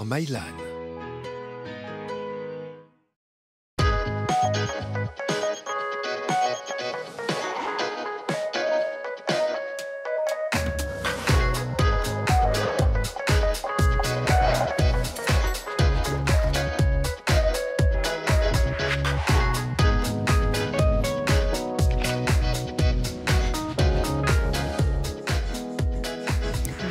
par Maïlan.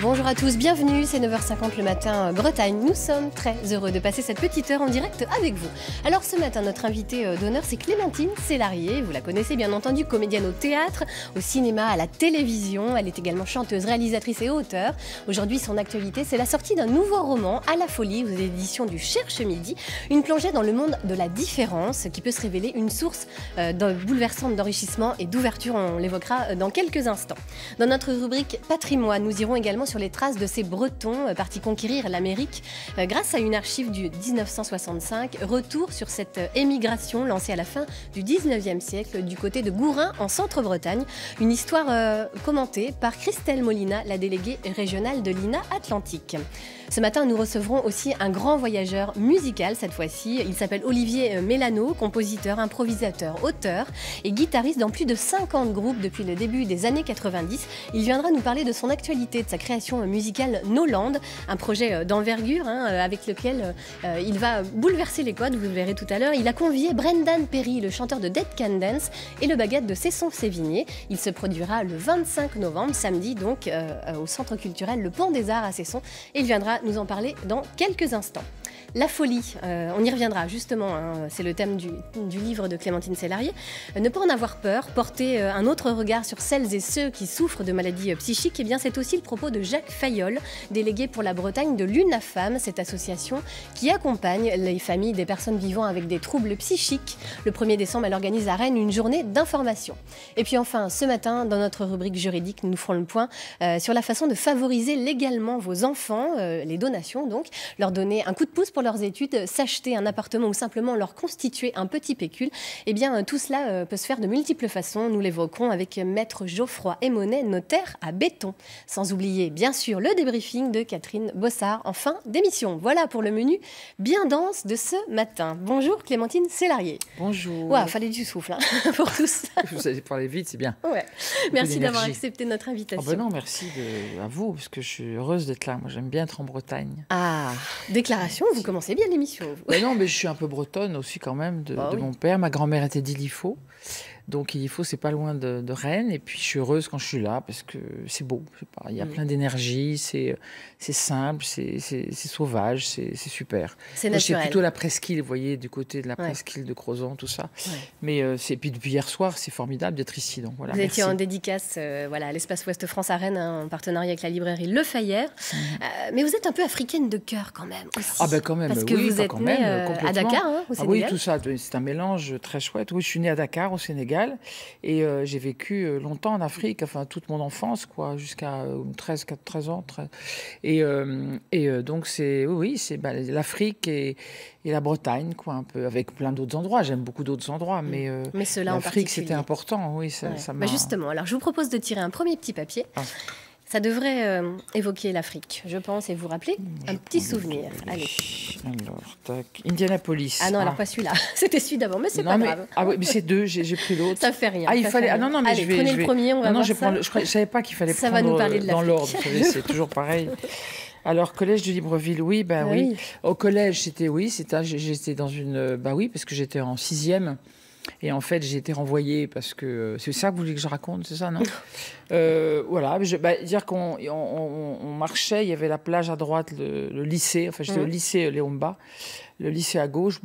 Bonjour à tous, bienvenue, c'est 9h50 le matin, Bretagne. Nous sommes très heureux de passer cette petite heure en direct avec vous. Alors ce matin, notre invitée d'honneur, c'est Clémentine Célarié. Vous la connaissez bien entendu, comédienne au théâtre, au cinéma, à la télévision. Elle est également chanteuse, réalisatrice et auteure. Aujourd'hui, son actualité, c'est la sortie d'un nouveau roman, À la folie, aux éditions du Cherche Midi. Une plongée dans le monde de la différence qui peut se révéler une source bouleversante d'enrichissement et d'ouverture. On l'évoquera dans quelques instants. Dans notre rubrique Patrimoine, nous irons également sur les traces de ces Bretons partis conquérir l'Amérique grâce à une archive du 1965. Retour sur cette émigration lancée à la fin du 19e siècle du côté de Gourin en Centre-Bretagne. Une histoire commentée par Christelle Molina, la déléguée régionale de l'INA Atlantique. Ce matin, nous recevrons aussi un grand voyageur musical cette fois-ci. Il s'appelle Olivier Mélano, compositeur, improvisateur, auteur et guitariste dans plus de 50 groupes depuis le début des années 90. Il viendra nous parler de son actualité, de sa création musicale Noland, un projet d'envergure avec lequel il va bouleverser les codes, vous le verrez tout à l'heure. Il a convié Brendan Perry, le chanteur de Dead Can Dance, et le baguette de Cesson-Sévigné. Il se produira le 25 novembre, samedi donc, au Centre culturel Le Pont des Arts à Cesson. Et il viendra nous en parler dans quelques instants. La folie, on y reviendra justement, c'est le thème du livre de Clémentine Célarié. Ne pas en avoir peur, porter un autre regard sur celles et ceux qui souffrent de maladies psychiques, eh bien c'est aussi le propos de Jacques Fayolle, délégué pour la Bretagne de l'UNAFAM, cette association qui accompagne les familles des personnes vivant avec des troubles psychiques. Le 1er décembre, elle organise à Rennes une journée d'information. Et puis enfin, ce matin, dans notre rubrique juridique, nous ferons le point sur la façon de favoriser légalement vos enfants, les donations donc, leur donner un coup de pouce pour leurs études, s'acheter un appartement ou simplement leur constituer un petit pécule. Eh bien, tout cela peut se faire de multiples façons. Nous l'évoquerons avec Maître Geoffroy Aymonet, notaire à Béton. Sans oublier, bien sûr, le débriefing de Catherine Bossard en fin d'émission. Voilà pour le menu bien dense de ce matin. Bonjour Clémentine Célarié. Bonjour. Ouais, fallait du souffle pour tout ça. Vous allez parler vite, c'est bien. Ouais. Merci d'avoir accepté notre invitation. Oh ben non, merci à vous, parce que je suis heureuse d'être là. Moi, j'aime bien être en Bretagne. Ah, déclaration, vous commencez bien l'émission. Ben non, mais je suis un peu bretonne aussi quand même, de mon père. Ma grand-mère était d'Illifaut. Donc Illifaut, c'est pas loin de Rennes. Et puis je suis heureuse quand je suis là parce que c'est beau. Je sais pas, il y a plein d'énergie, c'est simple, c'est sauvage, c'est super. C'est naturel. C'est plutôt la presqu'île, vous voyez, du côté de la presqu'île de Crozon, tout ça. Ouais. Mais puis depuis hier soir, c'est formidable d'être ici. Donc voilà. Vous étiez en dédicace à l'Espace Ouest France à Rennes, en partenariat avec la librairie Le Fayère. Mais vous êtes un peu africaine de cœur quand même aussi. Ah ben quand même, parce que oui, vous êtes née à Dakar, au Sénégal. Oui, tout ça, c'est un mélange très chouette. Oui, je suis née à Dakar, au Sénégal. Et j'ai vécu longtemps en Afrique, enfin toute mon enfance, quoi, jusqu'à 13 ans. Et donc c'est l'Afrique et la Bretagne, quoi, un peu, avec plein d'autres endroits. J'aime beaucoup d'autres endroits, mais l'Afrique, c'était important. Oui, ça m'a... Justement, alors je vous propose de tirer un premier petit papier. Ça devrait évoquer l'Afrique, je pense, et vous rappeler un petit souvenir. Allez. Alors, tac. Indianapolis. Ah non, alors pas celui-là. C'était celui d'avant, mais c'est pas grave. Ah oui, mais c'est deux, j'ai pris l'autre. Ça fait rien. Ah, il fallait... Ah non, mais allez, prenez le premier, on va voir ça. Je savais pas qu'il fallait ça prendre va nous parler de dans l'ordre. C'est toujours pareil. Alors, collège de Libreville, oui, oui. Au collège, j'étais dans une... parce que j'étais en 6e. Et en fait, j'ai été renvoyée parce que... C'est ça que vous voulez que je raconte, c'est ça, non? Voilà, dire qu'on marchait, il y avait la plage à droite, le lycée, enfin j'étais au lycée Léomba, le lycée à gauche,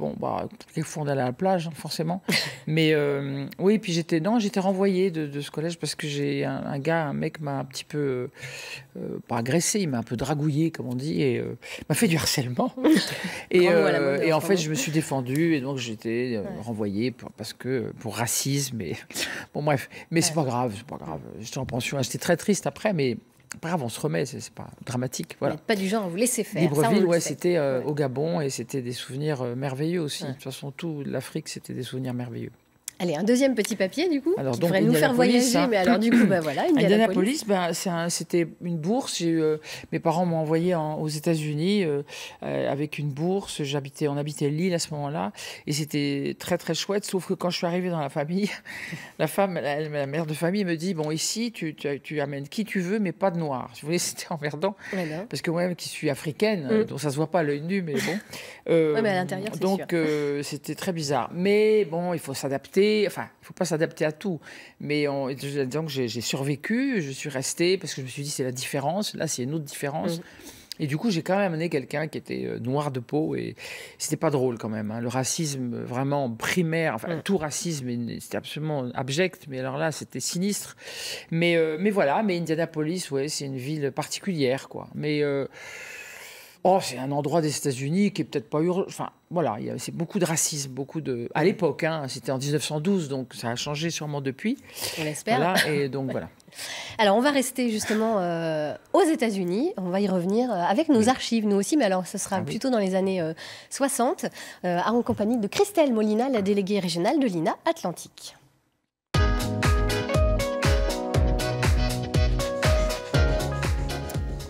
quelquefois on allait à la plage, forcément. Mais oui, puis j'étais renvoyée de ce collège parce que j'ai un mec m'a un petit peu, pas agressé, il m'a un peu dragouillé, comme on dit, et m'a fait du harcèlement. et en fait, je me suis défendue, et donc j'étais renvoyée pour racisme, et bon bref, mais c'est pas grave, j'étais en pension, j'étais très triste après, mais pas grave, on se remet, c'est pas dramatique. Voilà. Pas du genre à vous laisser faire. Libreville, c'était au Gabon, et c'était des souvenirs merveilleux aussi. De toute façon, toute l'Afrique, c'était des souvenirs merveilleux. Allez, un deuxième petit papier, du coup, alors, qui donc, devrait nous faire voyager. Hein. Mais alors, du coup, voilà, Indianapolis, c'était une bourse. Mes parents m'ont envoyé aux États-Unis avec une bourse. On habitait Lille à ce moment-là. Et c'était très, très chouette. Sauf que quand je suis arrivée dans la famille, la mère de famille me dit, bon, ici, tu amènes qui tu veux, mais pas de noir. Vous voyez, c'était emmerdant. Voilà. Parce que moi-même, qui suis africaine, donc ça se voit pas à l'œil nu, mais bon. Mais à l'intérieur, c'est donc, c'était très bizarre. Mais bon, il faut s'adapter. Enfin, il ne faut pas s'adapter à tout. Mais donc, j'ai survécu, je suis restée parce que je me suis dit, c'est la différence. Là, c'est une autre différence. Et du coup, j'ai quand même amené quelqu'un qui était noir de peau. Et c'était pas drôle quand même. Hein. Le racisme vraiment primaire, enfin, tout racisme, c'était absolument abject. Mais alors là, c'était sinistre. Mais voilà, mais Indianapolis, ouais, c'est une ville particulière, quoi. Mais... c'est un endroit des États-Unis qui est peut-être pas urgent. Enfin, voilà, c'est beaucoup de racisme, à l'époque, hein, c'était en 1912, donc ça a changé sûrement depuis. On l'espère. Voilà, et donc voilà. Alors, on va rester justement aux États-Unis. On va y revenir avec nos archives, nous aussi, mais alors ce sera plutôt dans les années 60, en compagnie de Christelle Molina, la déléguée régionale de l'INA Atlantique.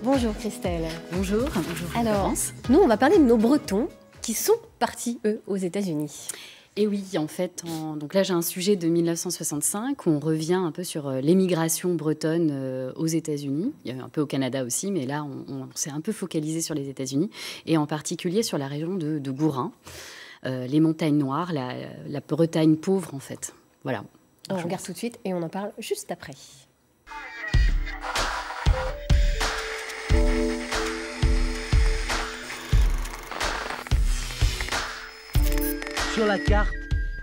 Bonjour Christelle. Bonjour. Bonjour. Alors, nous, on va parler de nos Bretons qui sont partis, eux, aux États-Unis. Et oui, en fait, donc là, j'ai un sujet de 1965 où on revient un peu sur l'émigration bretonne aux États-Unis. Il y a un peu au Canada aussi, mais là, on s'est un peu focalisé sur les États-Unis et en particulier sur la région de Gourin, les montagnes noires, la Bretagne pauvre, en fait. Voilà. On regarde tout de suite et on en parle juste après. Sur la carte,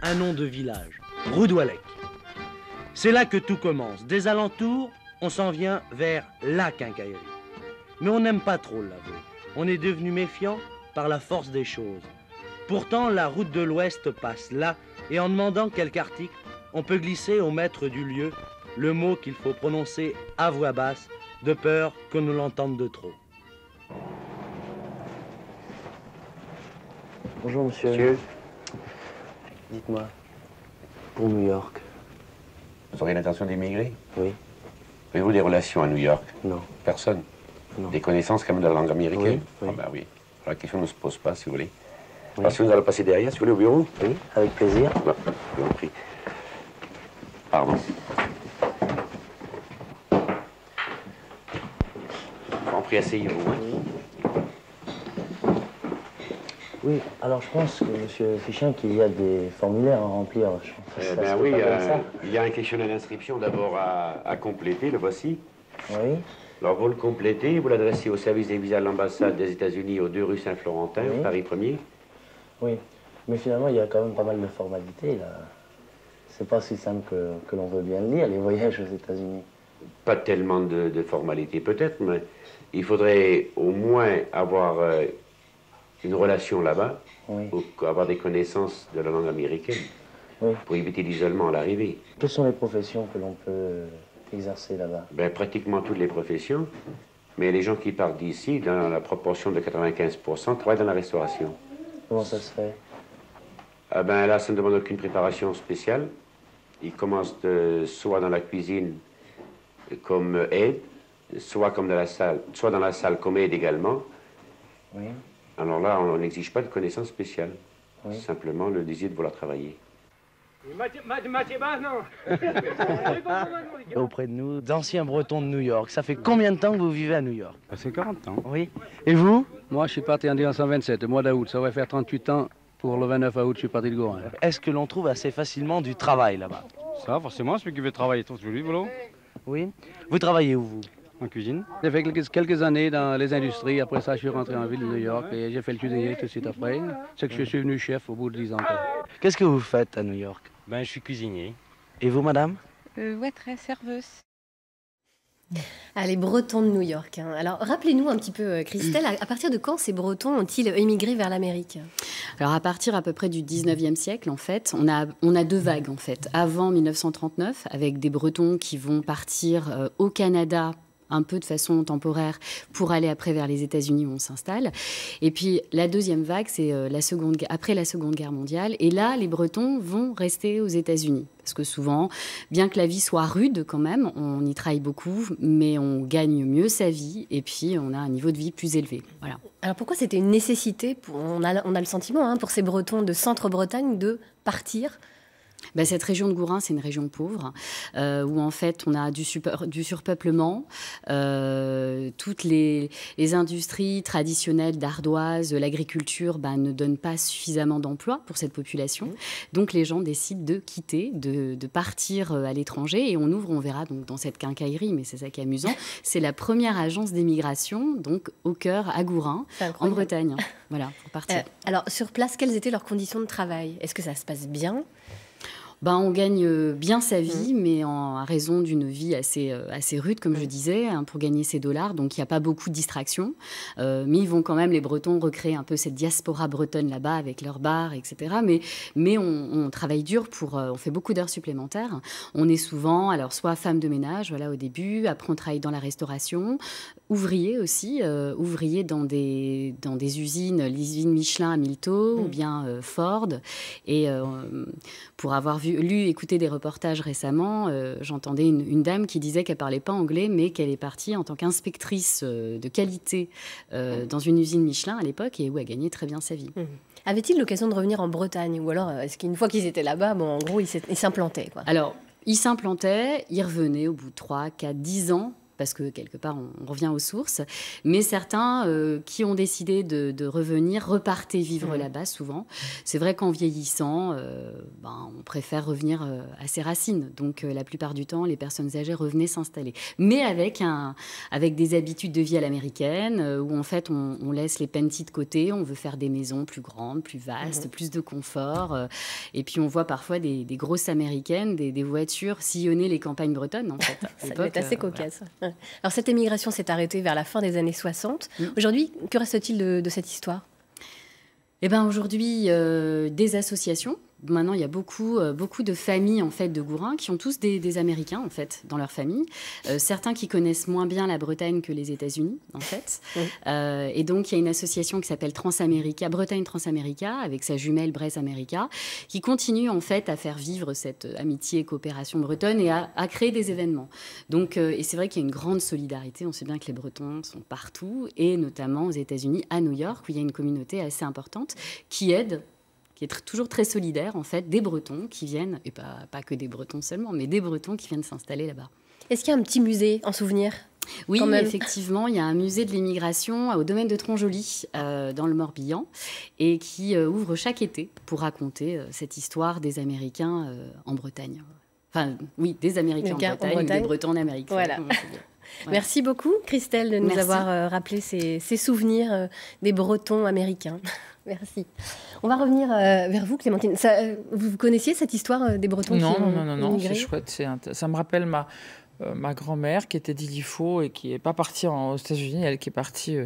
un nom de village, Roudoualec. C'est là que tout commence. Des alentours, on s'en vient vers la quincaillerie. Mais on n'aime pas trop l'avouer. On est devenu méfiant par la force des choses. Pourtant, la route de l'Ouest passe là, et en demandant quelques articles, on peut glisser au maître du lieu le mot qu'il faut prononcer à voix basse, de peur que nous l'entende de trop. Bonjour monsieur. Dites-moi, pour New York. Vous aurez l'intention d'émigrer? Oui. Avez-vous des relations à New York? Non. Personne? Non. Des connaissances quand même de la langue américaine? Oui. Ah ben oui. Alors, la question ne se pose pas, si vous voulez. Oui. Alors, si vous allez passer derrière, si vous voulez, au bureau? Oui, avec plaisir. Non, je vous en prie. Pardon. Je vous en prie, asseyez-vous. Hein. Oui, alors je pense que monsieur Fichin qu'il y a des formulaires à remplir. Ben oui, il y a un questionnaire d'inscription d'abord à compléter, le voici. Oui. Alors vous le complétez, vous l'adressez au service des visas de l'ambassade des États-Unis aux 2 rue Saint-Florentin, Oui. Paris 1er. Oui, mais finalement il y a quand même pas mal de formalités là. C'est pas si simple que l'on veut bien le dire, les voyages aux États-Unis. Pas tellement de formalités peut-être, mais il faudrait au moins avoir une relation là-bas, Oui. ou avoir des connaissances de la langue américaine, Oui. pour éviter l'isolement à l'arrivée. Quelles sont les professions que l'on peut exercer là-bas? Ben, pratiquement toutes les professions, mais les gens qui partent d'ici, dans la proportion de 95%, travaillent dans la restauration. Comment ça se fait? Ah ben là, ça ne demande aucune préparation spéciale. Ils commencent soit dans la cuisine comme aide, soit dans la salle comme aide également. Oui. Alors là, on n'exige pas de connaissances spéciales, Oui. simplement le désir de vouloir travailler. Auprès de nous, d'anciens Bretons de New York. Ça fait combien de temps que vous vivez à New York? C'est 40 ans. Oui. Et vous? Moi, je suis parti en 1927, au mois d'août. Ça va faire 38 ans. Pour le 29 août, je suis parti de Gourin. Est-ce que l'on trouve assez facilement du travail là-bas? Ça, forcément, celui qui veut travailler tout le boulot. Oui. Vous travaillez où, vous? En cuisine. J'ai fait quelques années dans les industries. Après ça, je suis rentré en ville de New York et j'ai fait le cuisinier tout de suite après. C'est que je suis devenu chef au bout de 10 ans. Qu'est-ce que vous faites à New York? Ben, je suis cuisinier. Et vous, madame? Ouais, très serveuse. Ah, les Bretons de New York. Hein. Alors, rappelez-nous un petit peu, Christelle, à partir de quand ces Bretons ont-ils émigré vers l'Amérique? Alors, à partir à peu près du 19e siècle, en fait, on a deux vagues, en fait. Avant 1939, avec des Bretons qui vont partir au Canada un peu de façon temporaire pour aller après vers les États-Unis où on s'installe. Et puis la deuxième vague, c'est après la Seconde Guerre mondiale. Et là, les Bretons vont rester aux États-Unis. Parce que souvent, bien que la vie soit rude quand même, on y travaille beaucoup, mais on gagne mieux sa vie et puis on a un niveau de vie plus élevé. Voilà. Alors pourquoi c'était une nécessité, on a le sentiment, pour ces Bretons de Centre-Bretagne, de partir ? Cette région de Gourin, c'est une région pauvre, où en fait on a du surpeuplement. Toutes les industries traditionnelles d'ardoise, l'agriculture, ne donnent pas suffisamment d'emplois pour cette population. Donc les gens décident de quitter, de partir à l'étranger. Et on verra donc dans cette quincaillerie, mais c'est ça qui est amusant, c'est la première agence d'émigration, donc au cœur, à Gourin, en Bretagne. Voilà, pour partir. Alors sur place, quelles étaient leurs conditions de travail ? Est-ce que ça se passe bien ? On gagne bien sa vie, mais à raison d'une vie assez rude, comme je disais, pour gagner ses dollars. Donc, il n'y a pas beaucoup de distractions. Mais ils vont quand même, les Bretons, recréer un peu cette diaspora bretonne là-bas avec leurs bars, etc. Mais on travaille dur on fait beaucoup d'heures supplémentaires. On est souvent, alors, soit femme de ménage, voilà, au début. Après, on travaille dans la restauration. Ouvrier aussi, ouvrier dans des usines, l'usine Michelin à Milto ou bien Ford. Et pour avoir écouté des reportages récemment, j'entendais une dame qui disait qu'elle ne parlait pas anglais, mais qu'elle est partie en tant qu'inspectrice de qualité dans une usine Michelin à l'époque et où elle gagnait très bien sa vie. Avait-il l'occasion de revenir en Bretagne ? Ou alors, est-ce qu'une fois qu'ils étaient là-bas, en gros, ils s'implantaient, quoi ? Alors, ils s'implantaient, ils revenaient au bout de 3, 4, 10 ans. Parce que quelque part, on revient aux sources. Mais certains qui ont décidé de revenir repartaient vivre là-bas souvent. C'est vrai qu'en vieillissant, on préfère revenir à ses racines. Donc la plupart du temps, les personnes âgées revenaient s'installer. Mais avec des habitudes de vie à l'américaine, où en fait, on laisse les penties de côté, on veut faire des maisons plus grandes, plus vastes, plus de confort. Et puis on voit parfois des grosses américaines, des voitures sillonner les campagnes bretonnes, en fait. Ça doit être assez cocasse. Voilà. Alors cette émigration s'est arrêtée vers la fin des années 60. Aujourd'hui, que reste-t-il de cette histoire ? Aujourd'hui, des associations. Maintenant, il y a beaucoup de familles en fait de Gourin qui ont tous des Américains en fait dans leur famille. Certains qui connaissent moins bien la Bretagne que les États-Unis en fait. Et donc il y a une association qui s'appelle Bretagne Transamerica avec sa jumelle Bresse America qui continue en fait à faire vivre cette amitié et coopération bretonne et à créer des événements. Donc et c'est vrai qu'il y a une grande solidarité. On sait bien que les Bretons sont partout et notamment aux États-Unis, à New York où il y a une communauté assez importante qui aide. Qui est toujours très solidaire, en fait, des Bretons qui viennent, et pas que des Bretons seulement, mais des Bretons qui viennent s'installer là-bas. Est-ce qu'il y a un petit musée en souvenir ? Oui, effectivement, il y a un musée de l'émigration au domaine de Tronjoli, dans le Morbihan, et qui ouvre chaque été pour raconter cette histoire des Américains en Bretagne. Enfin, oui, des Américains en Bretagne, ou des Bretons en Amérique. Voilà. Ouais. Merci beaucoup, Christelle, de nous avoir rappelé ces souvenirs des Bretons américains. Merci. On va revenir vers vous, Clémentine. Vous connaissiez cette histoire des Bretons qui ont Non, c'est chouette. Ça me rappelle ma grand-mère qui était d'Illifaut et qui n'est pas partie aux États-Unis, elle qui est partie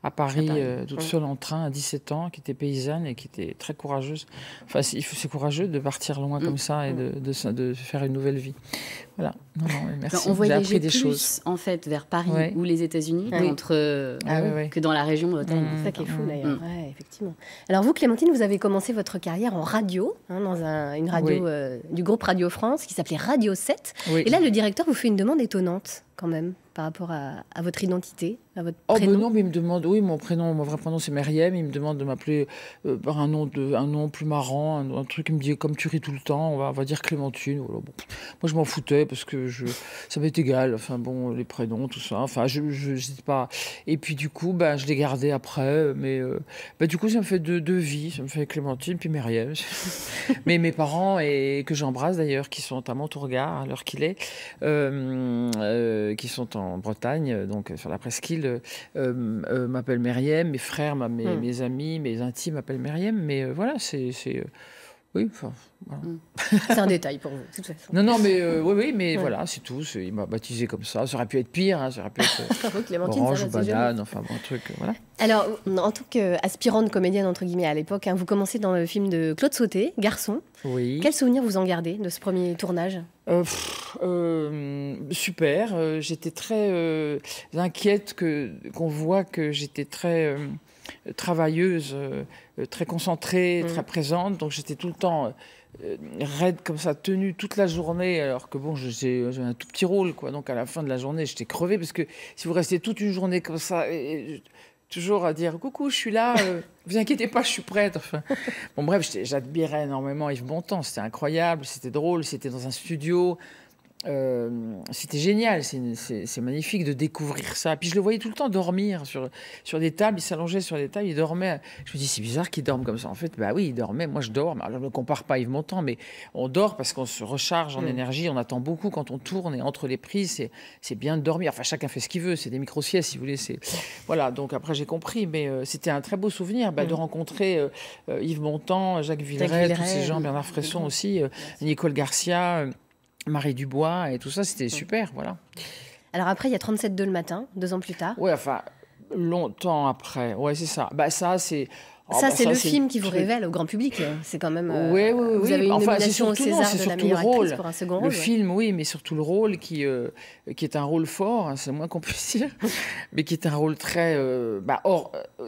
à Paris, toute seule en train à 17 ans, qui était paysanne et qui était très courageuse. Enfin, c'est courageux de partir loin comme ça et de faire une nouvelle vie. Voilà. Non, merci. On voyageait plus, en fait, vers Paris ou les États-Unis que dans la région Bretagne. C'est ça qui est fou, d'ailleurs. Ouais, effectivement. Alors vous, Clémentine, vous avez commencé votre carrière en radio, dans une radio du groupe Radio France qui s'appelait Radio 7. Et là, le directeur vous fait une demande étonnante, quand même, par rapport à votre identité, à votre prénom. Non, mais il me demande, mon vrai prénom c'est Myriam, il me demande de m'appeler par un nom plus marrant, un truc qui me dit comme tu ris tout le temps, on va dire Clémentine. Voilà, bon. Moi je m'en foutais parce que ça m'est égal, enfin bon, les prénoms, tout ça, enfin je sais pas. Et puis du coup, je l'ai gardé après, mais du coup ça me fait deux vies, ça me fait Clémentine puis Myriam. Mais mes parents, et que j'embrasse d'ailleurs, qui sont à Montourgard à l'heure qu'il est, qui sont en Bretagne, donc sur la presqu'île, m'appellent Myriam, mes frères, mes amis, mes intimes m'appellent Myriam, mais voilà, c'est Oui, enfin, voilà. C'est un détail pour vous, de toute façon. Non, mais oui, mais voilà, c'est tout. Il m'a baptisé comme ça. Ça aurait pu être pire, hein, ça aurait pu être orange ou banane, enfin bon, un truc, voilà. Alors, en tant qu'aspirante comédienne, entre guillemets, à l'époque, hein, vous commencez dans le film de Claude Sauté, Garçon. Oui. Quel souvenir vous en gardez de ce premier tournage ? Super. J'étais très inquiète qu'on voit que j'étais très travailleuse, très concentrée, très présente. Donc j'étais tout le temps raide comme ça, tenue toute la journée, alors que bon, j'avais un tout petit rôle, quoi. Donc à la fin de la journée, j'étais crevée, parce que si vous restez toute une journée comme ça, toujours à dire coucou, je suis là, vous inquiétez pas, je suis prête. Enfin, bon, bref, j'admirais énormément Yves Montand, c'était incroyable, c'était drôle, c'était dans un studio. C'était génial, c'est magnifique de découvrir ça. Puis je le voyais tout le temps dormir sur des tables, il s'allongeait sur des tables, il dormait. Je me dis, c'est bizarre qu'il dorme comme ça. En fait, bah oui, il dormait, moi je dors. Alors, je ne me compare pas à Yves Montand, mais on dort parce qu'on se recharge en énergie, on attend beaucoup quand on tourne, et entre les prises, c'est bien de dormir. Enfin, chacun fait ce qu'il veut, c'est des micro-siestes, si vous voulez. Voilà, donc après j'ai compris, mais c'était un très beau souvenir de rencontrer Yves Montand, Jacques Villeray, tous ces gens, Bernard Fresson aussi, Nicole Garcia, Marie Dubois et tout ça, c'était super, voilà. Alors après, il y a 37,2 le matin, 2 ans plus tard. Ouais, enfin, longtemps après. Ouais, c'est ça. Bah, ça, c'est... c'est le film qui vous révèle au grand public. C'est quand même... Oui. Vous avez une nomination au César c'est de la surtout meilleure le rôle. actrice pour un second rôle. Le film, oui, mais surtout le rôle qui est un rôle fort, hein, c'est le moins qu'on puisse dire, mais qui est un rôle très...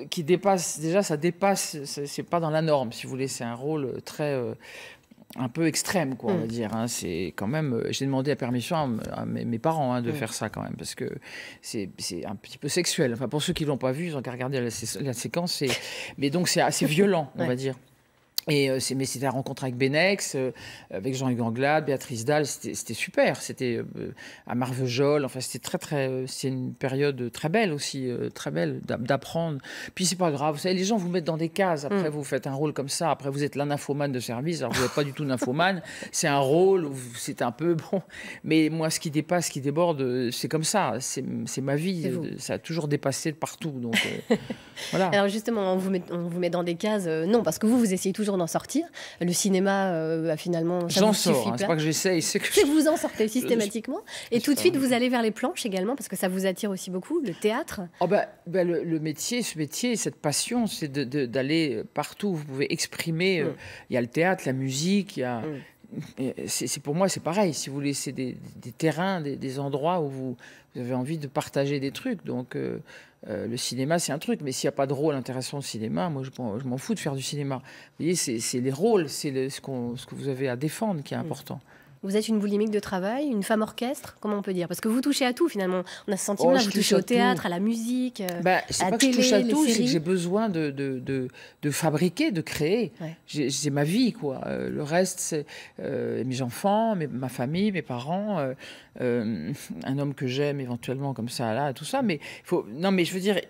qui dépasse... Déjà, ça dépasse... C'est pas dans la norme, si vous voulez. C'est un rôle très... un peu extrême, quoi, on va dire. Hein. C'est quand même... J'ai demandé la permission à mes parents de faire ça, quand même, parce que c'est un petit peu sexuel. Enfin, pour ceux qui ne l'ont pas vu, ils ont qu'à regarder la séquence. Mais donc, c'est assez violent, on va dire. Mais c'était la rencontre avec Benex, avec Jean-Hugues Anglade, Béatrice Dalle, c'était super. C'était à Marvejols, enfin c'était c'est une période très belle aussi, très belle d'apprendre. Puis c'est pas grave, vous savez, les gens vous mettent dans des cases. Après vous faites un rôle comme ça, après vous êtes la nymphomane de service, alors vous n'êtes pas du tout nymphomane. C'est un rôle, c'est un peu bon. Mais moi, ce qui dépasse, ce qui déborde, c'est comme ça. C'est ma vie. Ça a toujours dépassé de partout. Donc voilà. Alors justement, on vous met dans des cases. Non, parce que vous essayez toujours d'en sortir. Le cinéma, finalement, ça j'en vous sors, suffit. C'est pas que j'essaye, c'est que vous en sortez systématiquement. Et tout de suite, vous allez vers les planches également, parce que ça vous attire aussi beaucoup, le théâtre. Le métier, cette passion, c'est d'aller partout où vous pouvez exprimer. Il y a le théâtre, la musique, il y a... pour moi, c'est pareil. Si vous voulez, c'est des terrains, des endroits où vous avez envie de partager des trucs. Donc, le cinéma, c'est un truc. Mais s'il n'y a pas de rôle intéressant au cinéma, moi, je m'en fous de faire du cinéma. Vous voyez, c'est les rôles, c'est ce que vous avez à défendre qui est important. Vous êtes une boulimique de travail, une femme orchestre, comment on peut dire? Parce que vous touchez à tout, finalement. On a ce sentiment-là, vous touchez au théâtre, à la musique, à la télé, c'est pas que je touche à tout, les c'est que séries. j'ai besoin de fabriquer, de créer. Ouais. C'est ma vie, quoi. Le reste, c'est mes enfants, ma famille, mes parents, un homme que j'aime éventuellement comme ça, là, tout ça. Mais je veux dire,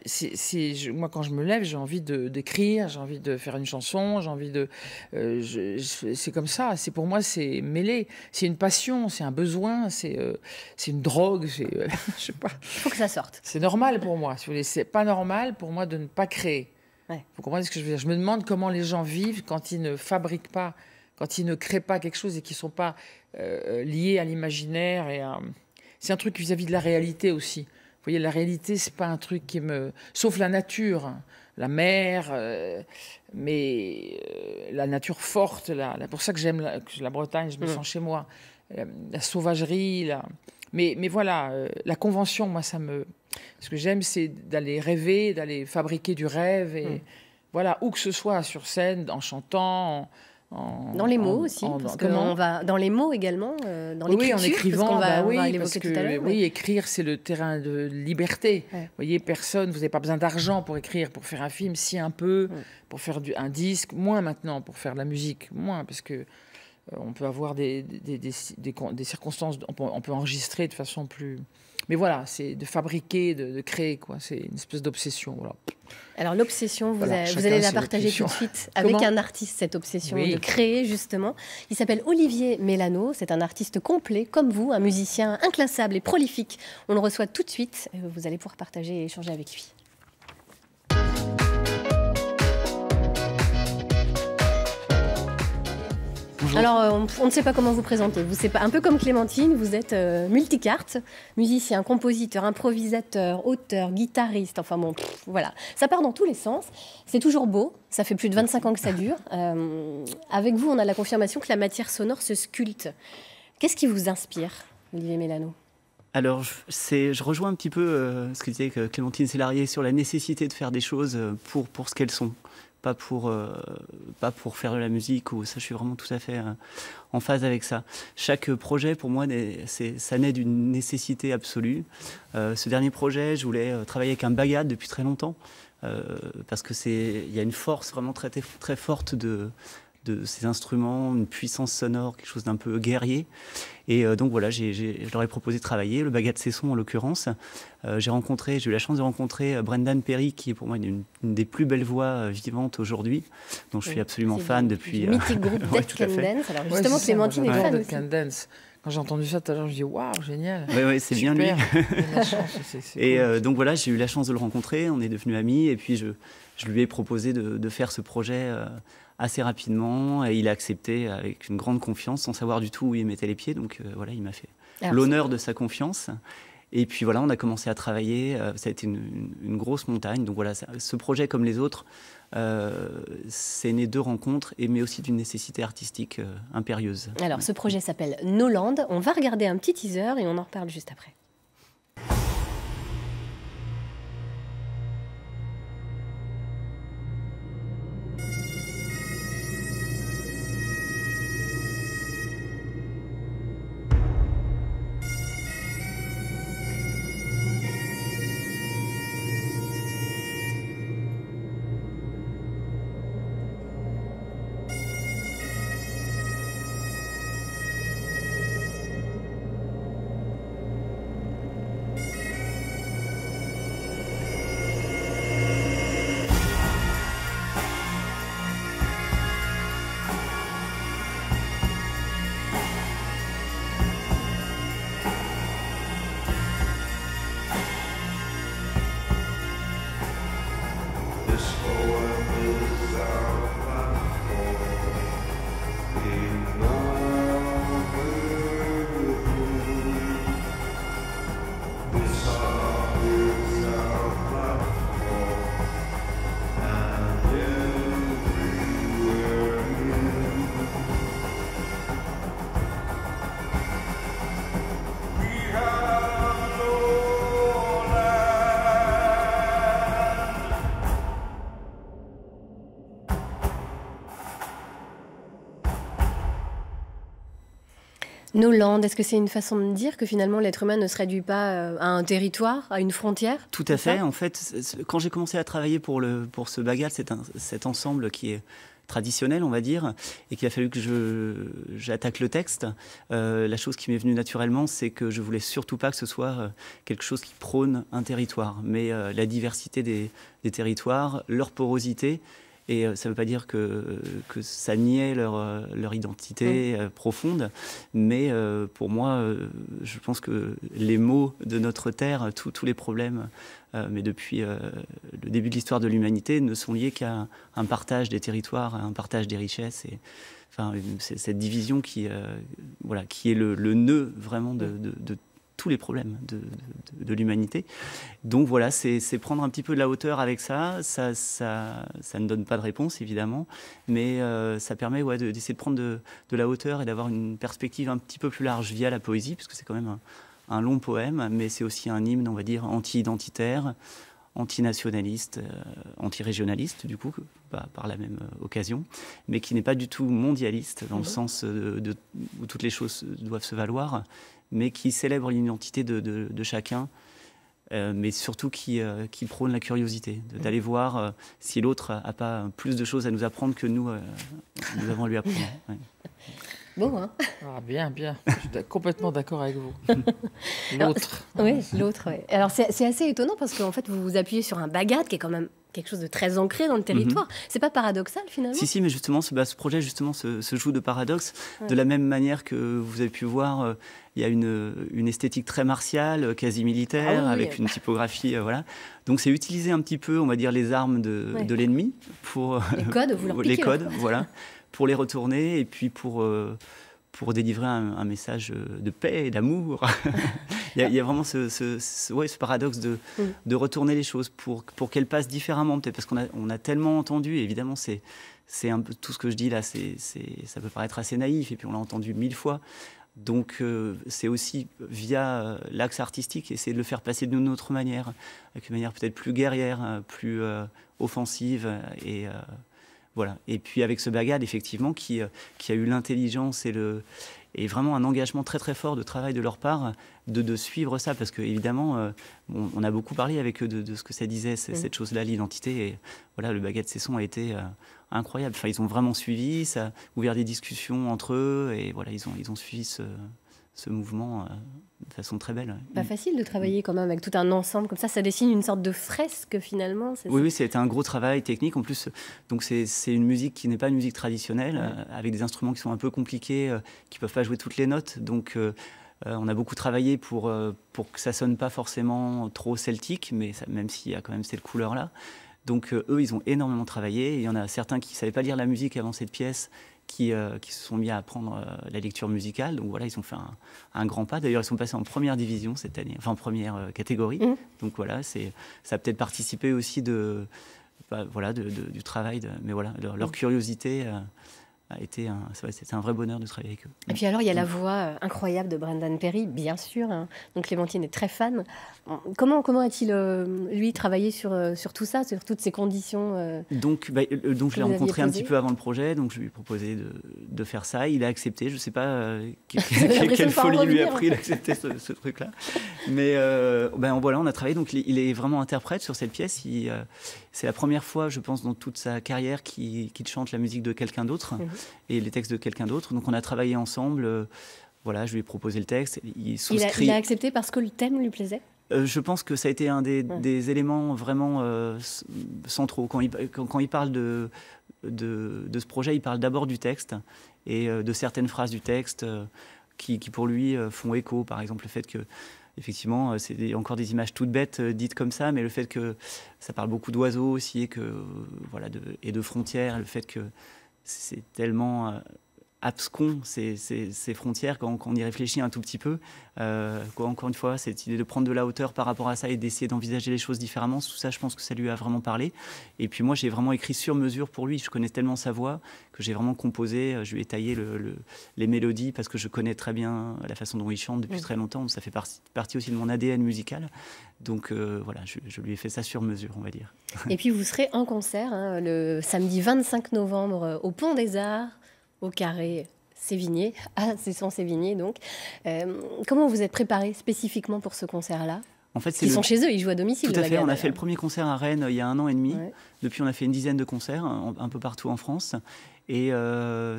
moi, quand je me lève, j'ai envie d'écrire, j'ai envie de faire une chanson, j'ai envie de... c'est comme ça. Pour moi, c'est mêlé. C'est une passion, c'est un besoin, c'est une drogue, je sais pas. Il faut que ça sorte. C'est normal pour moi, si vous voulez. C'est pas normal pour moi de ne pas créer. Ouais. Vous comprenez ce que je veux dire? Je me demande comment les gens vivent quand ils ne fabriquent pas, quand ils ne créent pas quelque chose et qui ne sont pas liés à l'imaginaire. C'est un truc vis-à-vis de la réalité aussi. Vous voyez, la réalité, c'est pas un truc qui me... Sauf la nature, la mer, mais la nature forte. Pour ça que j'aime la Bretagne, je me sens chez moi. La sauvagerie, mais voilà, la convention, moi, ce que j'aime, c'est d'aller rêver, d'aller fabriquer du rêve. Et voilà, où que ce soit, sur scène, en chantant... Dans les mots aussi, parce qu'on va dans les mots également, dans l'écriture. Oui, en écrivant, on va l'évoquer tout à l'heure. Oui, écrire, c'est le terrain de liberté. Ouais. Vous voyez, vous n'avez pas besoin d'argent pour écrire, pour faire un film, si un peu, pour faire un disque, moins maintenant, pour faire de la musique, moins, parce que on peut avoir des circonstances, on peut enregistrer de façon plus... Mais voilà, c'est de fabriquer, de créer, quoi. C'est une espèce d'obsession, voilà. Alors l'obsession, vous allez la partager tout de suite avec un artiste, cette obsession de créer, justement. Il s'appelle Olivier Mélano, c'est un artiste complet, comme vous, un musicien inclassable et prolifique. On le reçoit tout de suite, vous allez pouvoir partager et échanger avec lui. Alors, on ne sait pas comment vous présenter. Vous, c'est pas un peu comme Clémentine, vous êtes multicarte, musicien, compositeur, improvisateur, auteur, guitariste. Enfin bon, voilà. Ça part dans tous les sens. C'est toujours beau. Ça fait plus de 25 ans que ça dure. Avec vous, on a la confirmation que la matière sonore se sculpte. Qu'est-ce qui vous inspire, Olivier Mélano? Alors, je rejoins un petit peu ce que disait Clémentine Célarié sur la nécessité de faire des choses pour ce qu'elles sont. Pas pour faire de la musique, ou ça, je suis vraiment tout à fait en phase avec ça. Chaque projet, pour moi, ça naît d'une nécessité absolue. Ce dernier projet, je voulais travailler avec un bagad depuis très longtemps, parce qu'il y a une force vraiment très, très forte de ces instruments, une puissance sonore, quelque chose d'un peu guerrier. Et donc voilà, je leur ai proposé de travailler, le bagad Cesson en l'occurrence. J'ai eu la chance de rencontrer Brendan Perry, qui est pour moi une des plus belles voix vivantes aujourd'hui, dont je suis absolument fan depuis... mythique groupe Dead Can Dance. Alors justement, Clémentine est fan aussi. Can Dance. Quand j'ai entendu ça tout à l'heure, je dis waouh, génial. Oui, c'est bien lui. Et cool. Donc voilà, j'ai eu la chance de le rencontrer, on est devenus amis, et puis je lui ai proposé de faire ce projet assez rapidement, et il a accepté avec une grande confiance, sans savoir du tout où il mettait les pieds. Donc voilà, il m'a fait l'honneur de sa confiance. Et puis voilà, on a commencé à travailler. Ça a été une grosse montagne. Donc voilà, ce projet, comme les autres, c'est né de rencontres, mais aussi d'une nécessité artistique impérieuse. Alors, ce projet s'appelle Noland. On va regarder un petit teaser et on en reparle juste après. Noland, est-ce que c'est une façon de dire que finalement l'être humain ne se réduit pas à un territoire, à une frontière? Tout à fait. En fait, quand j'ai commencé à travailler pour ce bagad, cet ensemble qui est traditionnel, on va dire, et qu'il a fallu que j'attaque le texte, la chose qui m'est venue naturellement, c'est que je voulais surtout pas que ce soit quelque chose qui prône un territoire, mais la diversité des territoires, leur porosité. Et ça ne veut pas dire que ça niait leur identité profonde, mais pour moi, je pense que les maux de notre terre, tous les problèmes, mais depuis le début de l'histoire de l'humanité, ne sont liés qu'à un partage des territoires, à un partage des richesses. Et, enfin, c'est cette division qui est le nœud vraiment de tous les problèmes de l'humanité. Donc voilà, c'est prendre un petit peu de la hauteur avec ça. Ça ne donne pas de réponse, évidemment, mais ça permet d'essayer de prendre de la hauteur et d'avoir une perspective un petit peu plus large via la poésie, puisque c'est quand même un long poème, mais c'est aussi un hymne, on va dire, anti-identitaire, antinationaliste, anti-régionaliste, du coup, par la même occasion, mais qui n'est pas du tout mondialiste, dans le sens où toutes les choses doivent se valoir, mais qui célèbre l'identité de chacun, mais surtout qui prône la curiosité, d'aller voir si l'autre n'a pas plus de choses à nous apprendre que nous avons à lui apprendre. Ouais. Bon, hein. Ah, bien. Je suis complètement d'accord avec vous. L'autre. Oui, l'autre. Ouais. Alors, c'est assez étonnant parce qu'en fait, vous vous appuyez sur un bagad qui est quand même quelque chose de très ancré dans le territoire. C'est pas paradoxal finalement? Si, mais justement, ce projet justement se joue de paradoxes. De la même manière que vous avez pu voir, il y a une esthétique très martiale, quasi militaire, avec une typographie, voilà. Donc c'est utiliser un petit peu, on va dire, les armes de l'ennemi pour les codes, vous leur piquez, les codes, voilà, pour les retourner et puis pour délivrer un message de paix et d'amour. il y a vraiment ce paradoxe de retourner les choses pour qu'elles passent différemment, peut-être parce qu'on a tellement entendu, et évidemment c'est un peu tout ce que je dis là, ça peut paraître assez naïf, et puis on l'a entendu 1000 fois. Donc c'est aussi via l'axe artistique, essayer de le faire passer d'une autre manière, avec une manière peut-être plus guerrière, plus offensive, et voilà. Et puis avec ce bagad, effectivement, qui a eu l'intelligence et vraiment un engagement très très fort de travail de leur part, de suivre ça, parce que évidemment, on a beaucoup parlé avec eux de ce que ça disait, cette chose-là, l'identité. Et voilà, le bagad Cesson a été incroyable. Enfin, ils ont vraiment suivi, ça a ouvert des discussions entre eux, et voilà, ils ont suivi ce mouvement de façon très belle. Pas facile de travailler quand même avec tout un ensemble comme ça dessine une sorte de fresque finalement. Oui, c'était un gros travail technique. En plus, donc c'est une musique qui n'est pas une musique traditionnelle, avec des instruments qui sont un peu compliqués, qui ne peuvent pas jouer toutes les notes. Donc on a beaucoup travaillé pour que ça sonne pas forcément trop celtique, mais même s'il y a quand même cette couleur-là. Donc eux, ils ont énormément travaillé. Il y en a certains qui ne savaient pas lire la musique avant cette pièce, qui se sont mis à apprendre la lecture musicale. Donc voilà, ils ont fait un grand pas. D'ailleurs, ils sont passés en première division cette année, enfin en première catégorie. Donc voilà, ça a peut-être participé aussi du travail. Mais voilà, leur curiosité a été c'était un vrai bonheur de travailler avec eux. Et puis alors, il y a la voix incroyable de Brendan Perry, bien sûr. Donc Clémentine est très fan. Comment a-t-il, lui, travaillé sur tout ça, sur toutes ces conditions Donc je l'ai rencontré un petit peu avant le projet, donc je lui ai proposé de faire ça. Il a accepté. Je ne sais pas quelle folie lui a pris d'accepter ce truc-là. Mais voilà, on a travaillé. Donc il est vraiment interprète sur cette pièce. C'est la première fois, je pense, dans toute sa carrière qu'il chante la musique de quelqu'un d'autre et les textes de quelqu'un d'autre. Donc on a travaillé ensemble. Voilà, je lui ai proposé le texte. Il a accepté parce que le thème lui plaisait? Je pense que ça a été un des éléments vraiment centraux. Quand il parle de ce projet, il parle d'abord du texte et de certaines phrases du texte qui pour lui font écho. Par exemple, le fait que effectivement, c'est encore des images toutes bêtes dites comme ça, mais le fait que ça parle beaucoup d'oiseaux aussi et de frontières, le fait que c'est tellement abscon ces frontières quand on y réfléchit un tout petit peu. Encore une fois, cette idée de prendre de la hauteur par rapport à ça et d'essayer d'envisager les choses différemment, tout ça, je pense que ça lui a vraiment parlé. Et puis moi, j'ai vraiment écrit sur mesure pour lui. Je connais tellement sa voix que j'ai vraiment composé. Je lui ai taillé les mélodies parce que je connais très bien la façon dont il chante depuis très longtemps. Ça fait partie aussi de mon ADN musical. Donc voilà, je lui ai fait ça sur mesure, on va dire. Et puis vous serez en concert le samedi 25 novembre au Pont des Arts, au Carré Sévigné, à Cesson-Sévigné donc. Comment vous êtes préparé spécifiquement pour ce concert-là? En fait, ils sont chez eux, ils jouent à domicile. Tout à fait, on a fait le premier concert à Rennes il y a 1 an et demi. Ouais. Depuis, on a fait une dizaine de concerts un peu partout en France. Et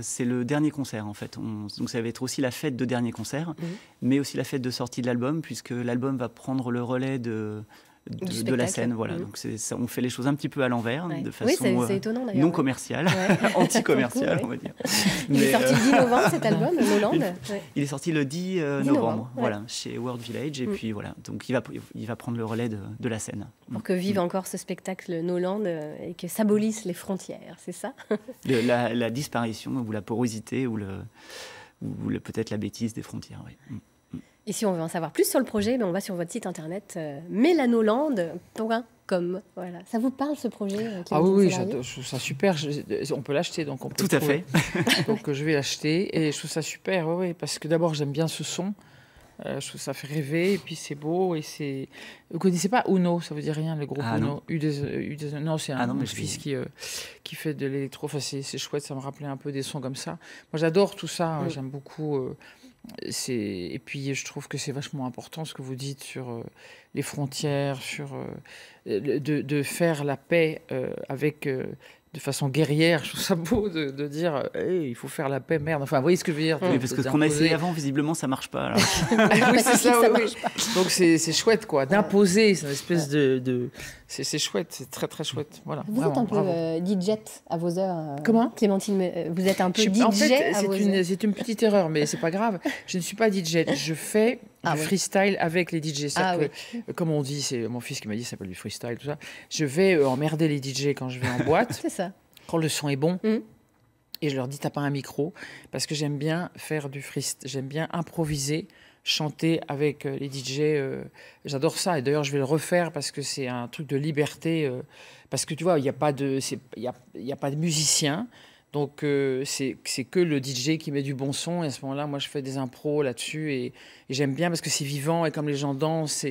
c'est le dernier concert, en fait. Donc ça va être aussi la fête de dernier concert, mais aussi la fête de sortie de l'album, puisque l'album va prendre le relais de la scène, voilà. Donc on fait les choses un petit peu à l'envers, de façon c'est étonnant, non commerciale, anti-commerciale, on va dire. Il est sorti le 10 novembre, cet album, Noland. Il est sorti le 10 novembre, voilà, chez World Village, et puis voilà. Donc il va prendre le relais de la scène. Pour que vive encore ce spectacle Noland et que s'abolissent les frontières, c'est ça? La disparition ou la porosité ou peut-être la bêtise des frontières, oui. Et si on veut en savoir plus sur le projet, on va sur votre site internet melanoland.com. Voilà. Ça vous parle, ce projet? Ah oui, je trouve ça super. On peut l'acheter, donc on peut Tout à fait. Donc je vais l'acheter et je trouve ça super, oui, parce que d'abord j'aime bien ce son. Je trouve ça fait rêver et puis c'est beau et c'est. Vous connaissez pas Uno? Ça veut dire rien, le groupe Uno. Non, c'est mon fils qui fait de l'électro. Enfin, c'est chouette, ça me rappelait un peu des sons comme ça. Moi, j'adore tout ça. J'aime beaucoup. Et puis je trouve que c'est vachement important ce que vous dites sur les frontières, sur de faire la paix avec de façon guerrière. Je trouve ça beau de dire hey, il faut faire la paix, merde. Enfin, vous voyez ce que je veux dire? Oui, parce que ce qu'on a essayé avant, visiblement, ça marche pas. Alors. Oui, c'est ça, oui. Donc c'est chouette, quoi. D'imposer, c'est une espèce de... C'est chouette, c'est très, très chouette. Voilà, vous vraiment, êtes un peu DJ à vos heures. Comment? Clémentine, vous êtes un peu DJ en fait, à vos heures. C'est une petite erreur, mais c'est pas grave. Je ne suis pas DJ. Je fais du freestyle avec les DJ. Comme on dit, c'est mon fils qui m'a dit, ça s'appelle du freestyle, tout ça. Je vais emmerder les DJ quand je vais en boîte. C'est ça. Quand le son est bon. Et je leur dis, t'as pas un micro? Parce que j'aime bien faire du freestyle. J'aime bien improviser, chanter avec les DJ. J'adore ça. Et d'ailleurs, je vais le refaire parce que c'est un truc de liberté. Parce que tu vois, il n'y a pas de musicien. Donc, c'est que le DJ qui met du bon son. Et à ce moment-là, moi, je fais des impros là-dessus. Et j'aime bien parce que c'est vivant. Et comme les gens dansent,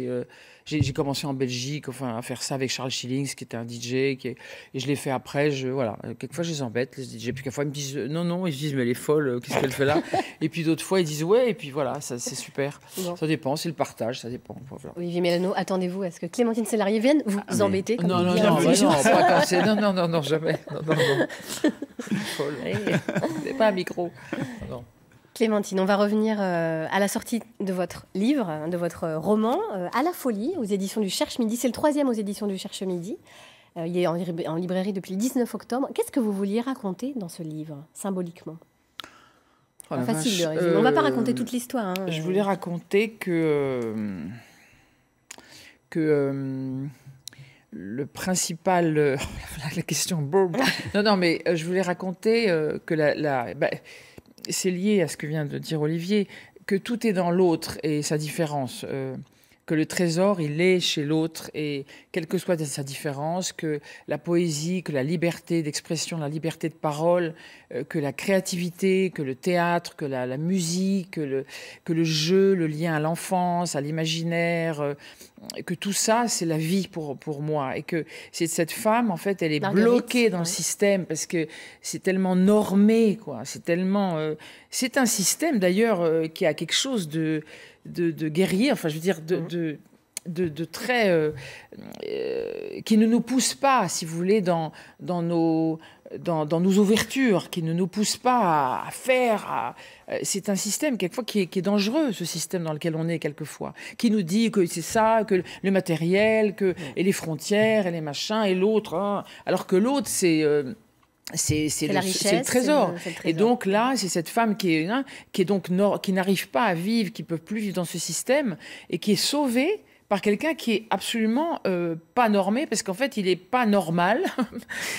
j'ai commencé en Belgique à faire ça avec Charles Schillings, qui était un DJ. Et je l'ai fait après. Voilà. Quelquefois, je les embête, les DJ. Puis quelquefois, ils me disent non. Ils se disent, mais elle est folle, qu'est-ce qu'elle fait là? Et puis d'autres fois, ils disent ouais. Et puis voilà, c'est super. Bon. Ça dépend, c'est le partage, ça dépend. Olivier Mélano, attendez-vous à ce que Clémentine Sélarié vienne vous embêter comme non, jamais. Non. Folle. C'est pas un micro. Non. Clémentine, on va revenir à la sortie de votre livre, de votre roman, À la folie, aux éditions du Cherche Midi. C'est le 3e aux éditions du Cherche Midi. Il est en librairie depuis le 19 octobre. Qu'est-ce que vous vouliez raconter dans ce livre, symboliquement? Facile de résumer. On ne va pas raconter toute l'histoire. Je voulais raconter que le principal... la question... Non, mais je voulais raconter que c'est lié à ce que vient de dire Olivier, que tout est dans l'autre et sa différence. Que le trésor, il est chez l'autre, et quelle que soit sa différence, que la poésie, que la liberté d'expression, la liberté de parole, que la créativité, que le théâtre, que la musique, que le jeu, le lien à l'enfance, à l'imaginaire, que tout ça, c'est la vie pour moi. Et que cette femme, en fait, elle est bloquée dans le système parce que c'est tellement normé, quoi. C'est tellement... c'est un système, d'ailleurs, qui a quelque chose de guerrier, enfin, je veux dire, de très... qui ne nous pousse pas, si vous voulez, dans nos ouvertures, qui ne nous pousse pas à faire... c'est un système, quelquefois, qui est dangereux, ce système dans lequel on est, quelquefois, qui nous dit que c'est ça, que le matériel, et les frontières, et les machins, et l'autre, hein, alors que l'autre, c'est le trésor. Et donc là, c'est cette femme qui n'arrive pas à vivre, qui ne peut plus vivre dans ce système, et qui est sauvée par quelqu'un qui est absolument pas normé, parce qu'en fait, il n'est pas normal,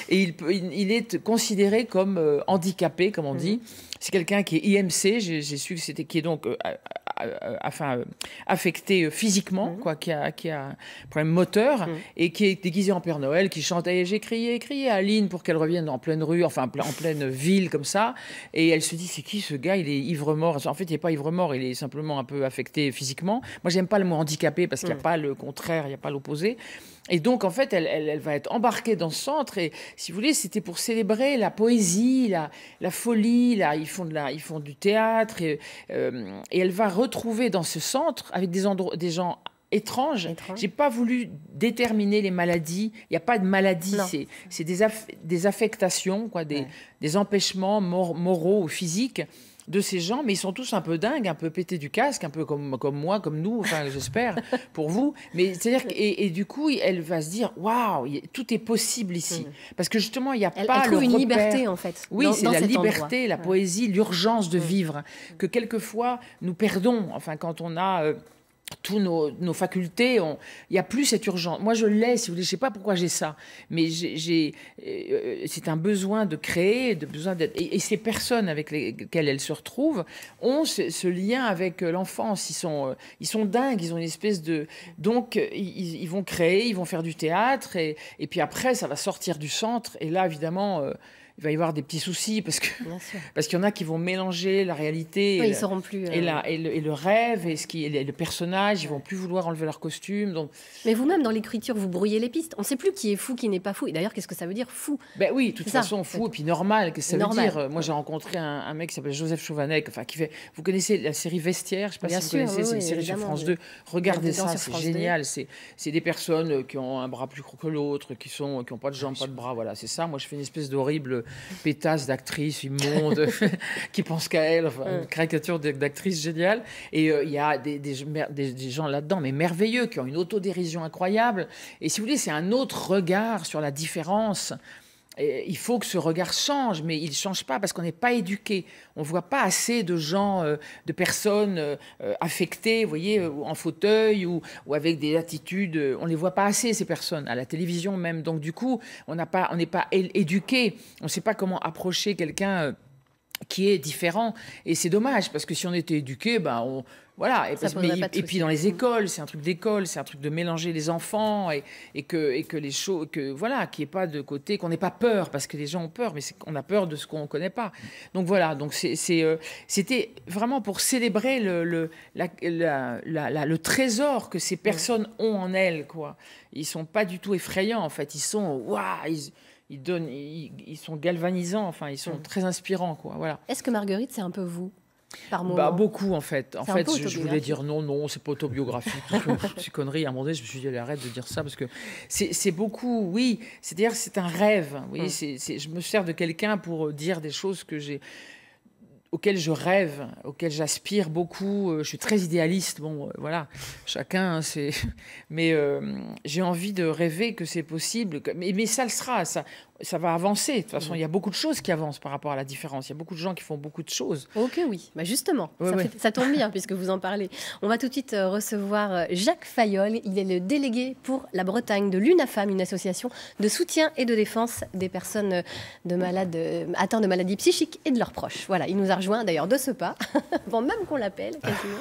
et il est considéré comme handicapé, comme on dit. C'est quelqu'un qui est IMC, j'ai su que c'était, qui est donc affecté physiquement, quoi, qui a un problème moteur, et qui est déguisé en Père Noël, qui chante et j'ai crié à Aline pour qu'elle revienne en pleine rue, enfin en pleine ville comme ça, et elle se dit c'est qui ce gars, il est ivre-mort. En fait, il n'est pas ivre-mort, il est simplement un peu affecté physiquement. Moi, j'aime pas le mot handicapé parce qu'il n'y a pas le contraire, il n'y a pas l'opposé. Et donc, en fait, elle va être embarquée dans ce centre. Et si vous voulez, c'était pour célébrer la poésie, la folie. Là, ils font du théâtre. Et elle va retrouver dans ce centre, avec des gens étranges. J'ai pas voulu déterminer les maladies. Il n'y a pas de maladie. C'est des affectations, quoi, des empêchements moraux ou physiques de ces gens, mais ils sont tous un peu dingues, un peu pétés du casque, un peu comme moi, comme nous, enfin j'espère, pour vous. Mais c'est-à-dire et du coup, elle va se dire, waouh, tout est possible ici. Parce que justement, il n'y a pas le repère. Elle trouve une liberté, en fait. Oui, c'est la liberté, la poésie, l'urgence de vivre, que quelquefois nous perdons, enfin quand on a... tous nos facultés, il n'y a plus cette urgence. Moi, je l'ai, si vous voulez, je ne sais pas pourquoi j'ai ça, mais c'est un besoin de créer, besoin d'être... Et ces personnes avec lesquelles elles se retrouvent ont ce lien avec l'enfance. Ils sont dingues, ils ont une espèce de... Donc, ils vont créer, ils vont faire du théâtre, et puis après, ça va sortir du centre, et là, évidemment... il va y avoir des petits soucis parce qu'il y en a qui vont mélanger la réalité ils sauront plus, et le rêve et le personnage. Ils vont plus vouloir enlever leur costume. Donc... Mais vous-même, dans l'écriture, vous brouillez les pistes. On ne sait plus qui est fou, qui n'est pas fou. Et d'ailleurs, qu'est-ce que ça veut dire, fou? Ben oui, de toute façon, fou et puis normal. Qu'est-ce que ça veut dire? Moi, j'ai rencontré un mec qui s'appelle Joseph Chauvanec, qui fait... Vous connaissez la série Vestiaire? Je ne sais pas si vous connaissez, c'est une série sur France 2. Regardez ça, c'est génial. C'est des personnes qui ont un bras plus court que l'autre, qui n'ont pas de jambes, pas de bras. Voilà, c'est ça. Moi, je fais une espèce d'horrible pétasse d'actrice immonde qui pense qu'à elle. Une caricature d'actrice géniale. Et il y a des gens là-dedans, mais merveilleux, qui ont une autodérision incroyable. Et si vous voulez, c'est un autre regard sur la différence. Et il faut que ce regard change, mais il ne change pas parce qu'on n'est pas éduqué. On ne voit pas assez de gens, de personnes affectées, vous voyez, en fauteuil ou avec des attitudes. On ne les voit pas assez, ces personnes, à la télévision même. Donc du coup, on n'est pas éduqué. On ne sait pas comment approcher quelqu'un qui est différent. Et c'est dommage, parce que si on était éduqué, voilà. Et puis dans les écoles, c'est un truc d'école, c'est un truc de mélanger les enfants et que les choses, voilà, qu'il n'y ait pas de côté, qu'on n'ait pas peur, parce que les gens ont peur, mais on a peur de ce qu'on ne connaît pas. Donc voilà, donc c'était vraiment pour célébrer le trésor que ces personnes ont en elles, quoi. Ils ne sont pas du tout effrayants, en fait. Ils sont, ils sont galvanisants, enfin, ils sont très inspirants, quoi. Voilà. Est-ce que Marguerite, c'est un peu vous? Par moment. Beaucoup en fait. Je voulais dire non, c'est pas autobiographique. Ces conneries. À un moment donné, je me suis dit, arrête de dire ça parce que c'est beaucoup, oui. C'est-à-dire, c'est un rêve. Oui, je me sers de quelqu'un pour dire des choses auxquelles je rêve, auxquelles j'aspire beaucoup. Je suis très idéaliste. Bon, voilà, chacun, c'est. Mais j'ai envie de rêver que c'est possible. Mais ça le sera. Ça va avancer. De toute façon, il y a beaucoup de choses qui avancent par rapport à la différence. Il y a beaucoup de gens qui font beaucoup de choses. Ok, oui. Justement, ça tombe bien puisque vous en parlez. On va tout de suite recevoir Jacques Fayolle. Il est le délégué pour la Bretagne de l'UNAFAM, une association de soutien et de défense des personnes atteintes de maladies psychiques et de leurs proches. Voilà, il nous a rejoint d'ailleurs de ce pas, avant même qu'on l'appelle quasiment.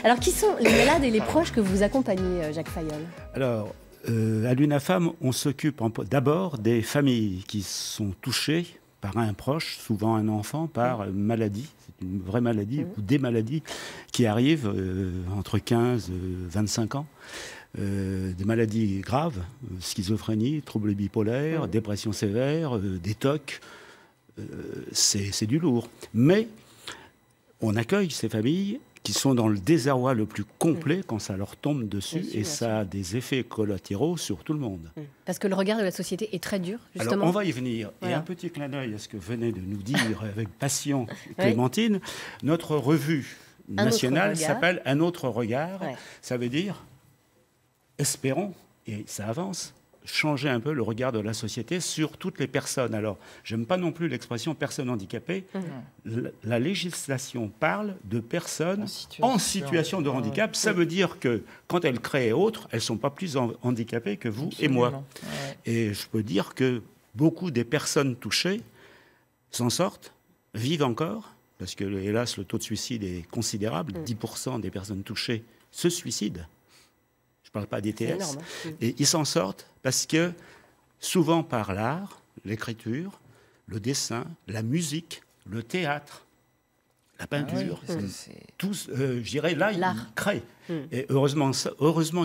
Alors, qui sont les malades et les proches que vous accompagnez, Jacques Fayolle? Alors, à l'UNAFAM, on s'occupe d'abord des familles qui sont touchées par un proche, souvent un enfant, par maladie. C'est une vraie maladie, ou des maladies qui arrivent entre 15 et 25 ans. Des maladies graves, schizophrénie, troubles bipolaires, dépression sévère, des TOC. C'est du lourd. Mais on accueille ces familles qui sont dans le désarroi le plus complet quand ça leur tombe dessus, et ça a des effets collatéraux sur tout le monde. Parce que le regard de la société est très dur, justement. Alors, on va y venir. Voilà. Et un petit clin d'œil à ce que venait de nous dire avec passion Clémentine. Notre revue nationale s'appelle Un autre regard. Ça veut dire, espérons, et ça avance, changer un peu le regard de la société sur toutes les personnes. Alors, j'aime pas non plus l'expression personne handicapée. La législation parle de personnes en situation de handicap. Ça veut dire que quand elles créent autres, elles sont pas plus handicapées que vous et moi. Et je peux dire que beaucoup des personnes touchées s'en sortent, vivent encore, parce que, hélas, le taux de suicide est considérable. 10% des personnes touchées se suicident. Je ne parle pas d'ETS. Énorme, hein. Et ils s'en sortent parce que, souvent par l'art, l'écriture, le dessin, la musique, le théâtre, la peinture, tous, je dirais, là, ils créent. Et heureusement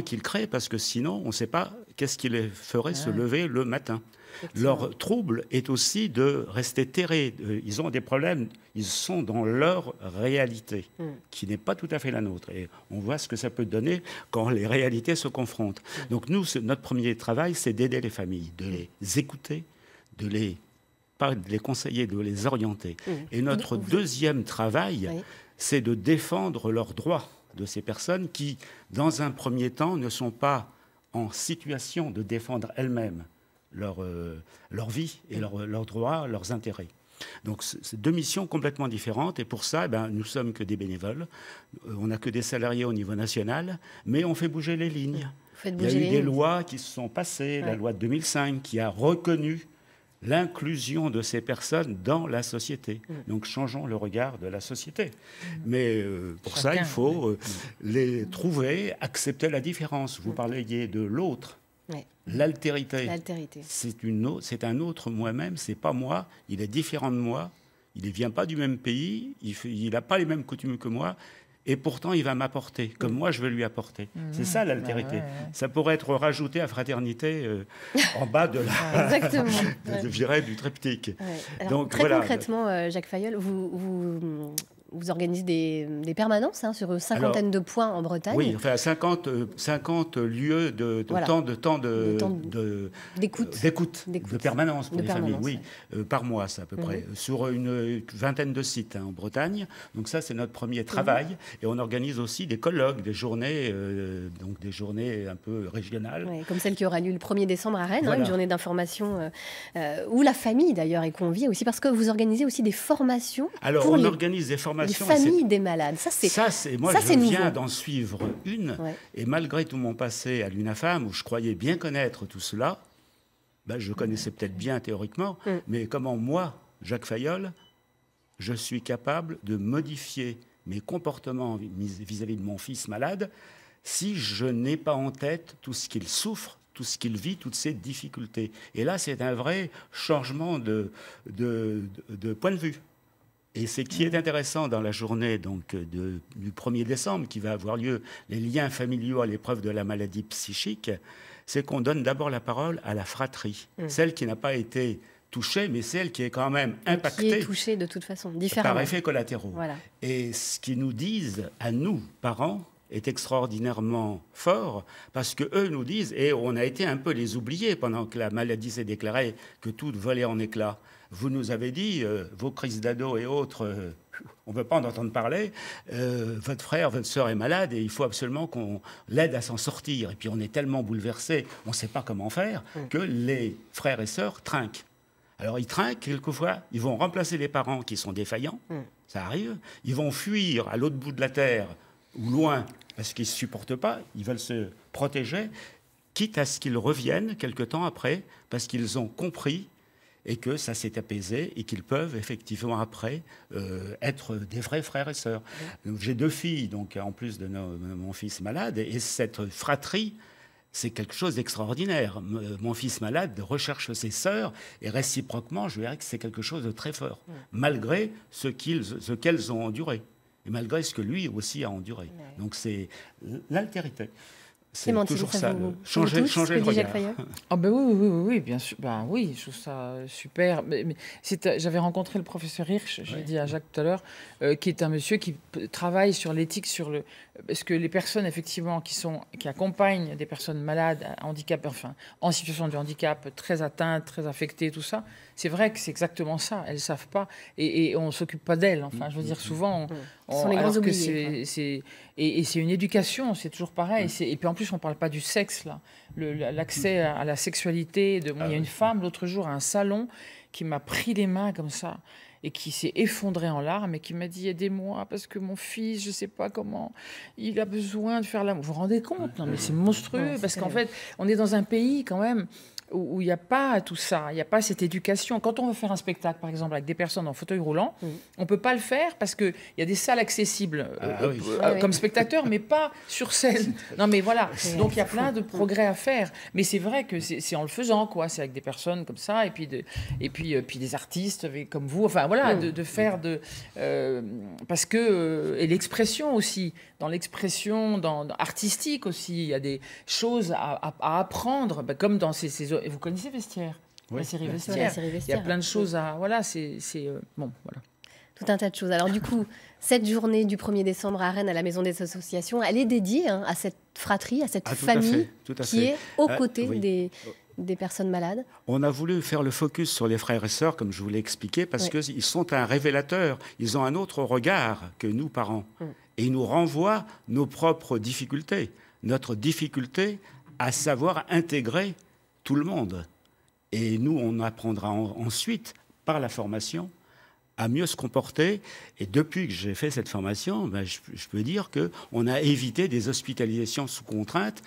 qu'ils créent, parce que sinon, on ne sait pas qu'est-ce qui les ferait se lever le matin. Leur trouble est aussi de rester terrés. Ils ont des problèmes, ils sont dans leur réalité, qui n'est pas tout à fait la nôtre. Et on voit ce que ça peut donner quand les réalités se confrontent. Donc nous, notre premier travail, c'est d'aider les familles, de les écouter, pas de les conseiller, de les orienter. Et notre deuxième travail, c'est de défendre leurs droits de ces personnes qui, dans un premier temps, ne sont pas en situation de défendre elles-mêmes leur vie et leurs droits, leurs intérêts. Donc, c'est deux missions complètement différentes. Et pour ça, nous ne sommes que des bénévoles. On n'a que des salariés au niveau national, mais on fait bouger les lignes. Il y a eu des lois qui se sont passées. La loi de 2005 qui a reconnu l'inclusion de ces personnes dans la société. Donc changeons le regard de la société. Mais pour ça, il faut les trouver, accepter la différence. Vous parliez de l'autre. Ouais. L'altérité. C'est un autre moi-même, c'est pas moi, il est différent de moi, il ne vient pas du même pays, il n'a pas les mêmes coutumes que moi, et pourtant il va m'apporter, comme moi je veux lui apporter. C'est ça l'altérité. Ça pourrait être rajouté à fraternité en bas de la, je dirais, du triptyque. Alors, donc, très concrètement, Jacques Fayolle, vous organisez des permanences sur une cinquantaine de points en Bretagne. Oui, enfin 50 lieux d'écoute, de permanence pour les familles. Oui, par mois, c'est à peu près. Sur une vingtaine de sites en Bretagne. Donc ça, c'est notre premier travail. Et on organise aussi des colloques, des journées, donc des journées un peu régionales. Oui, comme celle qui aura lieu le 1er décembre à Rennes, une journée d'information où la famille, d'ailleurs, est conviée aussi, parce que vous organisez aussi des formations. Alors, on organise des formations. Les familles des malades, moi, je viens d'en suivre une, et malgré tout mon passé à l'UNAFAM, où je croyais bien connaître tout cela, je connaissais peut-être bien théoriquement, mais comment moi, Jacques Fayolle, je suis capable de modifier mes comportements vis-à-vis de mon fils malade si je n'ai pas en tête tout ce qu'il souffre, tout ce qu'il vit, toutes ses difficultés. Et là, c'est un vrai changement de point de vue. Et ce qui est intéressant dans la journée du 1er décembre, qui va avoir lieu, les liens familiaux à l'épreuve de la maladie psychique, c'est qu'on donne d'abord la parole à la fratrie, celle qui n'a pas été touchée, mais celle qui est quand même impactée. Qui est touchée de toute façon, différemment. Par effets collatéraux. Voilà. Et ce qu'ils nous disent à nous, parents, est extraordinairement fort, parce qu'eux nous disent, et on a été un peu les oubliés pendant que la maladie s'est déclarée, que tout volait en éclats. Vous nous avez dit, vos crises d'ado et autres, on ne veut pas en entendre parler, votre frère, votre sœur est malade et il faut absolument qu'on l'aide à s'en sortir. Et puis on est tellement bouleversés, on ne sait pas comment faire, que les frères et sœurs trinquent. Alors ils trinquent, quelquefois, ils vont remplacer les parents qui sont défaillants, ça arrive, ils vont fuir à l'autre bout de la terre, ou loin, parce qu'ils ne se supportent pas, ils veulent se protéger, quitte à ce qu'ils reviennent quelque temps après, parce qu'ils ont compris et que ça s'est apaisé et qu'ils peuvent effectivement après être des vrais frères et sœurs. J'ai 2 filles, donc en plus de mon fils malade, et cette fratrie, c'est quelque chose d'extraordinaire. Mon fils malade recherche ses sœurs, et réciproquement, je dirais que c'est quelque chose de très fort, malgré ce qu'elles ont enduré, et malgré ce que lui aussi a enduré. Donc c'est l'altérité. C'est toujours ça, changer le regard. Ah oui, bien sûr. Oui, je trouve ça super. Mais j'avais rencontré le professeur Hirsch, j'ai dit à Jacques tout à l'heure, qui est un monsieur qui travaille sur l'éthique, parce que les personnes effectivement qui accompagnent des personnes malades, en situation de handicap, très atteintes, très affectées, tout ça, c'est vrai que c'est exactement ça. Elles savent pas et on s'occupe pas d'elles. Enfin, je veux dire, souvent, alors que c'est une éducation, c'est toujours pareil. Et puis en plus, on parle pas du sexe là, l'accès à la sexualité. Il y a une femme l'autre jour à un salon qui m'a pris les mains comme ça et qui s'est effondrée en larmes et qui m'a dit aidez-moi parce que mon fils, je sais pas comment, il a besoin de faire l'amour. Vous vous rendez compte? Non mais c'est monstrueux parce qu'en fait, on est dans un pays quand même où il n'y a pas tout ça, il n'y a pas cette éducation. Quand on veut faire un spectacle, par exemple, avec des personnes en fauteuil roulant, on ne peut pas le faire parce qu'il y a des salles accessibles comme spectateur, mais pas sur scène. Non, mais voilà. Donc, il y a plein de progrès à faire. Mais c'est vrai que c'est en le faisant, quoi. C'est avec des personnes comme ça, et puis des artistes comme vous. Enfin, voilà, de faire parce que... et l'expression aussi. Dans l'expression artistique aussi, il y a des choses à apprendre, comme dans ces vous connaissez Vestiaire, la série Vestiaire. Il y a plein de choses à... Voilà, bon, voilà. Tout un tas de choses. Alors du coup, cette journée du 1er décembre à Rennes, à la Maison des Associations, elle est dédiée à cette fratrie, à cette famille qui est aux côtés des personnes malades. On a voulu faire le focus sur les frères et sœurs, comme je vous l'ai expliqué, parce qu'ils sont un révélateur. Ils ont un autre regard que nous, parents. Et ils nous renvoient nos propres difficultés. Notre difficulté à savoir intégrer tout le monde. Et nous, on apprendra ensuite, par la formation, à mieux se comporter. Et depuis que j'ai fait cette formation, je peux dire qu'on a évité des hospitalisations sous contrainte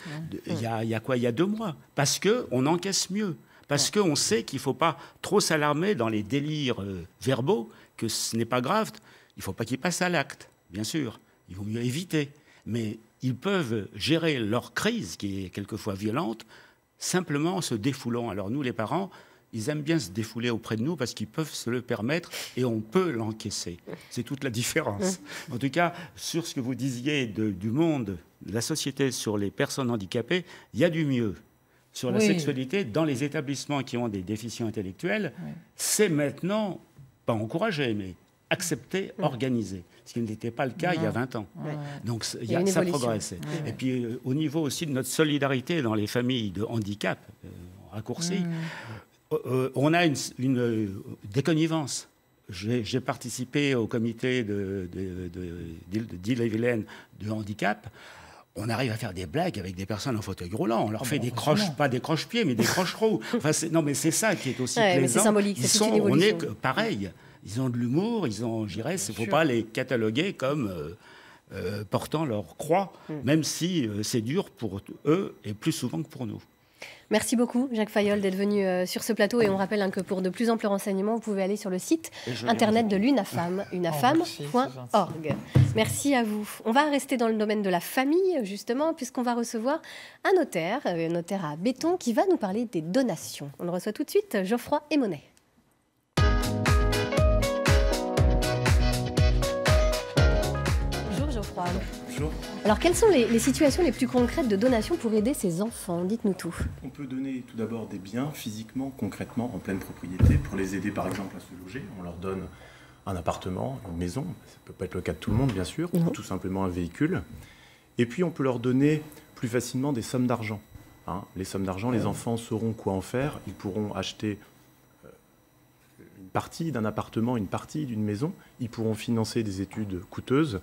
il y a 2 mois. Parce qu'on encaisse mieux. Parce qu'on sait qu'il ne faut pas trop s'alarmer dans les délires verbaux, que ce n'est pas grave. Il ne faut pas qu'ils passent à l'acte, bien sûr. Il vaut mieux éviter. Mais ils peuvent gérer leur crise, qui est quelquefois violente, simplement en se défoulant. Alors nous, les parents, ils aiment bien se défouler auprès de nous parce qu'ils peuvent se le permettre et on peut l'encaisser. C'est toute la différence. En tout cas, sur ce que vous disiez du monde, de la société, sur les personnes handicapées, il y a du mieux. Sur la sexualité, dans les établissements qui ont des déficients intellectuels, c'est maintenant, pas encouragé, mais accepté, organisé. Ce qui n'était pas le cas il y a 20 ans. Donc ça progresse. Et puis au niveau aussi de notre solidarité dans les familles de handicap, raccourci, on a des connivences. J'ai participé au comité d'Ille-et-Vilaine de handicap. On arrive à faire des blagues avec des personnes en fauteuil roulant. On leur fait des pas des croche-pieds, mais des croche-roues. Enfin, non, mais c'est ça qui est aussi plaisant. C'est symbolique, on est pareil. Ils ont de l'humour, il ne faut pas les cataloguer comme portant leur croix, même si c'est dur pour eux et plus souvent que pour nous. Merci beaucoup, Jacques Fayolle, d'être venu sur ce plateau. Et on rappelle que pour de plus amples renseignements, vous pouvez aller sur le site internet de l'UNAFAM, unafam.org. Merci à vous. On va rester dans le domaine de la famille, justement, puisqu'on va recevoir un notaire à Béton, qui va nous parler des donations. On le reçoit tout de suite, Geoffroy Emonet. Bonjour Geoffroy. Bonjour. Alors, quelles sont les situations les plus concrètes de donation pour aider ces enfants? Dites-nous tout. On peut donner tout d'abord des biens physiquement, concrètement, en pleine propriété, pour les aider par exemple à se loger. On leur donne un appartement, une maison, ça ne peut pas être le cas de tout le monde bien sûr, ou tout simplement un véhicule. Et puis on peut leur donner plus facilement des sommes d'argent. Les sommes d'argent, les enfants sauront quoi en faire, ils pourront acheter une partie d'un appartement, une partie d'une maison, ils pourront financer des études coûteuses,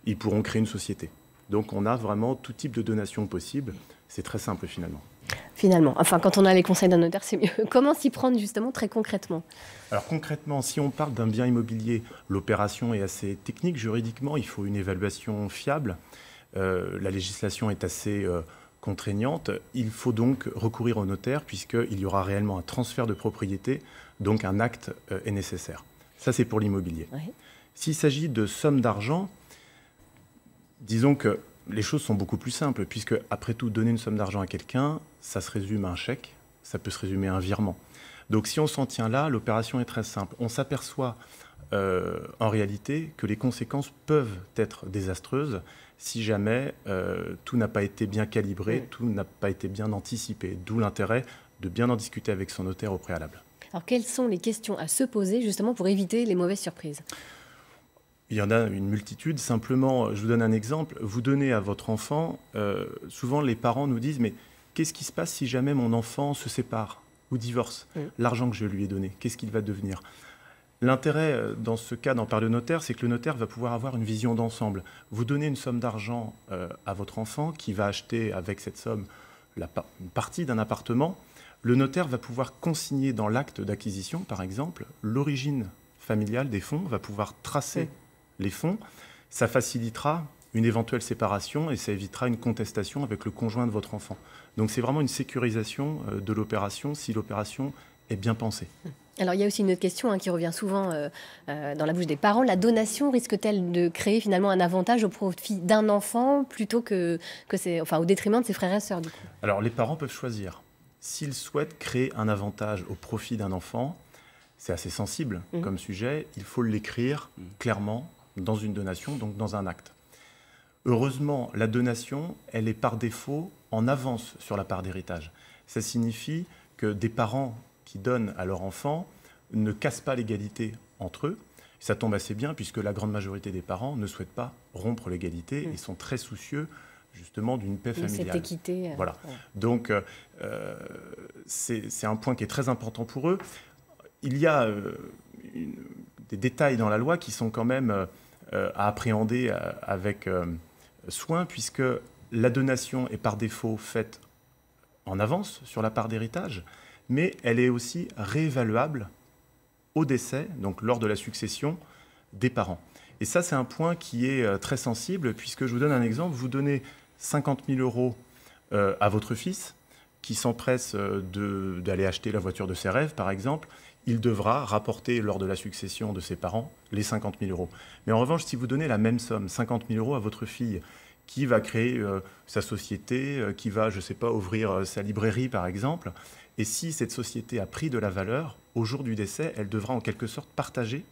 ils pourront créer une société. Donc on a vraiment tout type de donation possible. C'est très simple finalement. Enfin, quand on a les conseils d'un notaire, c'est mieux. Comment s'y prendre justement très concrètement? Alors concrètement, si on parle d'un bien immobilier, l'opération est assez technique. Juridiquement, il faut une évaluation fiable. La législation est assez contraignante. Il faut donc recourir au notaire puisqu'il y aura réellement un transfert de propriété, donc un acte est nécessaire. Ça, c'est pour l'immobilier. Oui. S'il s'agit de sommes d'argent, disons que les choses sont beaucoup plus simples, puisque, après tout, donner une somme d'argent à quelqu'un, ça se résume à un chèque, ça peut se résumer à un virement. Donc, si on s'en tient là, l'opération est très simple. On s'aperçoit, en réalité, que les conséquences peuvent être désastreuses si jamais tout n'a pas été bien calibré, tout n'a pas été bien anticipé. D'où l'intérêt de bien en discuter avec son notaire au préalable. Alors, quelles sont les questions à se poser, justement, pour éviter les mauvaises surprises ? Il y en a une multitude. Simplement, je vous donne un exemple. Vous donnez à votre enfant, souvent les parents nous disent « Mais qu'est-ce qui se passe si jamais mon enfant se sépare ou divorce ? L'argent que je lui ai donné, qu'est-ce qu'il va devenir ?» L'intérêt dans ce cas d'en parler au notaire, c'est que le notaire va pouvoir avoir une vision d'ensemble. Vous donnez une somme d'argent à votre enfant qui va acheter avec cette somme une partie d'un appartement. Le notaire va pouvoir consigner dans l'acte d'acquisition, par exemple, l'origine familiale des fonds, va pouvoir tracer les fonds. Ça facilitera une éventuelle séparation et ça évitera une contestation avec le conjoint de votre enfant. Donc c'est vraiment une sécurisation de l'opération si l'opération est bien pensée. Alors il y a aussi une autre question qui revient souvent dans la bouche des parents. La donation risque-t-elle de créer finalement un avantage au profit d'un enfant plutôt au détriment de ses frères et sœurs du coup ? Alors les parents peuvent choisir. S'ils souhaitent créer un avantage au profit d'un enfant, c'est assez sensible comme sujet, il faut l'écrire clairement dans une donation, donc dans un acte. Heureusement, la donation, elle est par défaut en avance sur la part d'héritage. Ça signifie que des parents qui donnent à leur enfant ne cassent pas l'égalité entre eux. Ça tombe assez bien puisque la grande majorité des parents ne souhaitent pas rompre l'égalité et sont très soucieux justement d'une paix familiale. Cette équité. Voilà. Donc, c'est un point qui est très important pour eux. Il y a des détails dans la loi qui sont quand même à appréhender avec soin, puisque la donation est par défaut faite en avance sur la part d'héritage, mais elle est aussi réévaluable au décès, donc lors de la succession des parents. Et ça, c'est un point qui est très sensible, puisque je vous donne un exemple, vous donnez 50 000 € à votre fils, qui s'empresse d'aller acheter la voiture de ses rêves, par exemple, il devra rapporter lors de la succession de ses parents les 50 000 euros. Mais en revanche, si vous donnez la même somme, 50 000 euros à votre fille, qui va créer sa société, qui va, je ne sais pas, ouvrir sa librairie, par exemple, et si cette société a pris de la valeur, au jour du décès, elle devra en quelque sorte partager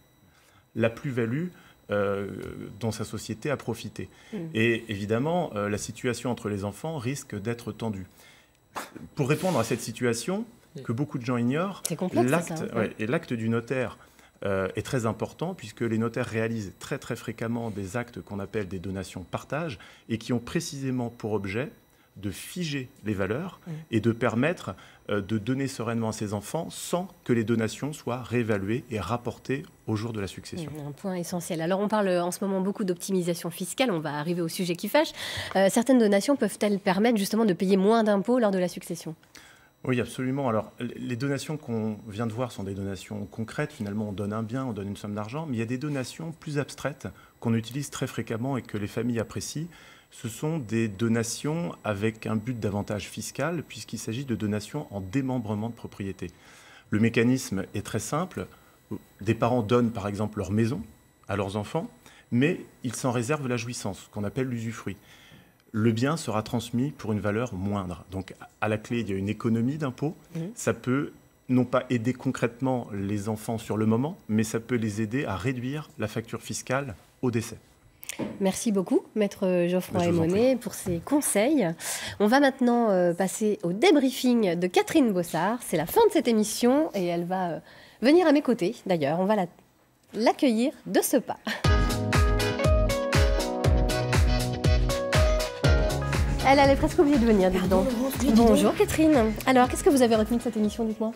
la plus-value dont sa société a profité. Et évidemment, la situation entre les enfants risque d'être tendue. Pour répondre à cette situation, que beaucoup de gens ignorent, l'acte du notaire est très important, puisque les notaires réalisent très très fréquemment des actes qu'on appelle des donations partage, et qui ont précisément pour objet de figer les valeurs et de permettre de donner sereinement à ses enfants sans que les donations soient réévaluées et rapportées au jour de la succession. Un point essentiel. Alors on parle en ce moment beaucoup d'optimisation fiscale, on va arriver au sujet qui fâche. Certaines donations peuvent-elles permettre justement de payer moins d'impôts lors de la succession ? Oui, absolument. Alors, les donations qu'on vient de voir sont des donations concrètes. Finalement, on donne un bien, on donne une somme d'argent. Mais il y a des donations plus abstraites qu'on utilise très fréquemment et que les familles apprécient. Ce sont des donations avec un but d'avantage fiscal, puisqu'il s'agit de donations en démembrement de propriété. Le mécanisme est très simple. Des parents donnent, par exemple, leur maison à leurs enfants, mais ils s'en réservent la jouissance, ce qu'on appelle l'usufruit. Le bien sera transmis pour une valeur moindre. Donc, à la clé, il y a une économie d'impôts. Ça peut non pas aider concrètement les enfants sur le moment, mais ça peut les aider à réduire la facture fiscale au décès. Merci beaucoup, Maître Geoffroy Aymonnet, pour ces conseils. On va maintenant passer au débriefing de Catherine Bossard. C'est la fin de cette émission et elle va venir à mes côtés. D'ailleurs, on va l'accueillir de ce pas. Elle allait presque oublier de venir, dites donc. Bonjour Catherine. Alors, qu'est-ce que vous avez retenu de cette émission, dites-moi ?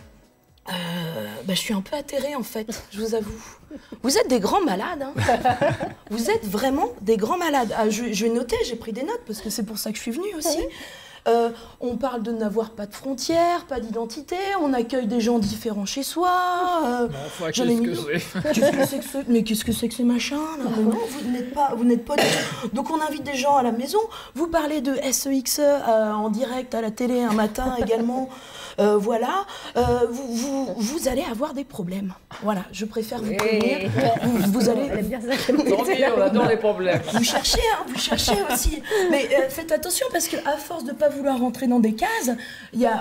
Je suis un peu atterrée en fait, je vous avoue. Vous êtes des grands malades, hein. Vous êtes vraiment des grands malades. Je vais noter, j'ai pris des notes parce que c'est pour ça que je suis venue aussi. On parle de n'avoir pas de frontières, pas d'identité, on accueille des gens différents chez soi. Mais qu'est-ce que c'est que ces machins là? Non, vous n'êtes pas du tout. Donc on invite des gens à la maison. Vous parlez de SEXE en direct à la télé un matin également. Voilà, vous allez avoir des problèmes. Voilà, je préfère vous prévenir. Vous allez. On adore les problèmes. Vous cherchez aussi. Mais faites attention parce que à force de pas vouloir rentrer dans des cases,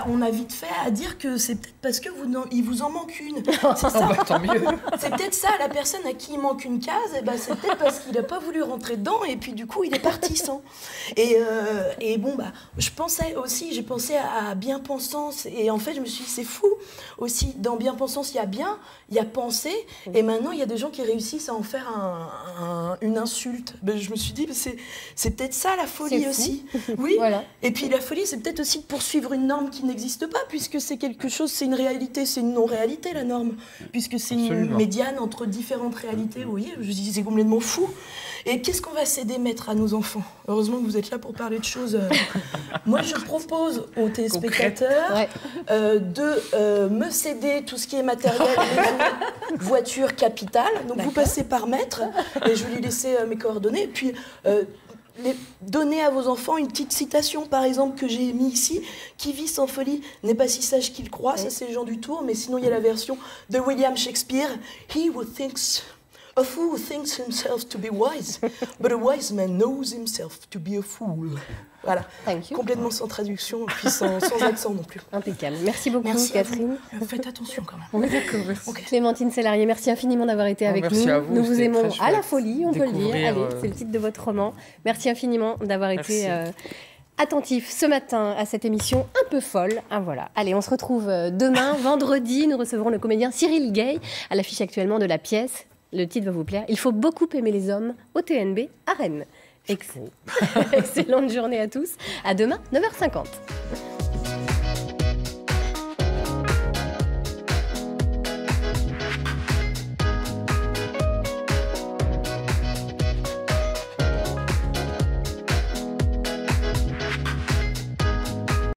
on a vite fait à dire que c'est peut-être parce que il vous en manque une. C'est ça. Tant mieux. C'est peut-être ça, la personne à qui il manque une case, c'est peut-être parce qu'il n'a pas voulu rentrer dedans et puis du coup il est parti sans. Et bon j'ai pensé à bien-pensance. Et en fait, je me suis dit, c'est fou aussi. Dans bien-pensance, il y a pensée. Et maintenant, il y a des gens qui réussissent à en faire une insulte. Je me suis dit, c'est peut-être ça la folie aussi. Oui. Voilà. Et puis la folie, c'est peut-être aussi de poursuivre une norme qui n'existe pas, puisque c'est quelque chose, c'est une réalité, c'est une non-réalité, la norme. Puisque c'est une médiane entre différentes réalités. Vous voyez, je me dis, c'est complètement fou. Et qu'est-ce qu'on va s'aider mettre à nos enfants? Heureusement que vous êtes là pour parler de choses. Moi, je propose aux téléspectateurs de me céder tout ce qui est matériel, maison, voiture, capital. Donc vous passez par maître et je vais lui laisser mes coordonnées. Et puis donner à vos enfants une petite citation, par exemple, que j'ai mis ici. Qui vit sans folie n'est pas si sage qu'il croit. Ça, c'est Jean Dutour. Mais sinon, il y a la version de William Shakespeare. A fool thinks himself to be wise, but a wise man knows himself to be a fool. Voilà, complètement sans traduction, puis sans accent non plus. Impeccable. Merci beaucoup, Catherine. Faites attention quand même. Oui, d'accord. Okay. Clémentine Sélarié, merci infiniment d'avoir été avec nous. Nous vous aimons à la folie, on peut le dire. Allez, c'est le titre de votre roman. Merci infiniment d'avoir été attentif ce matin à cette émission un peu folle. Voilà. Allez, on se retrouve demain, vendredi. Nous recevrons le comédien Cyril Gay à l'affiche actuellement de la pièce. Le titre va vous plaire. Il faut beaucoup aimer les hommes au TNB à Rennes. Excellente journée à tous. À demain, 9h50.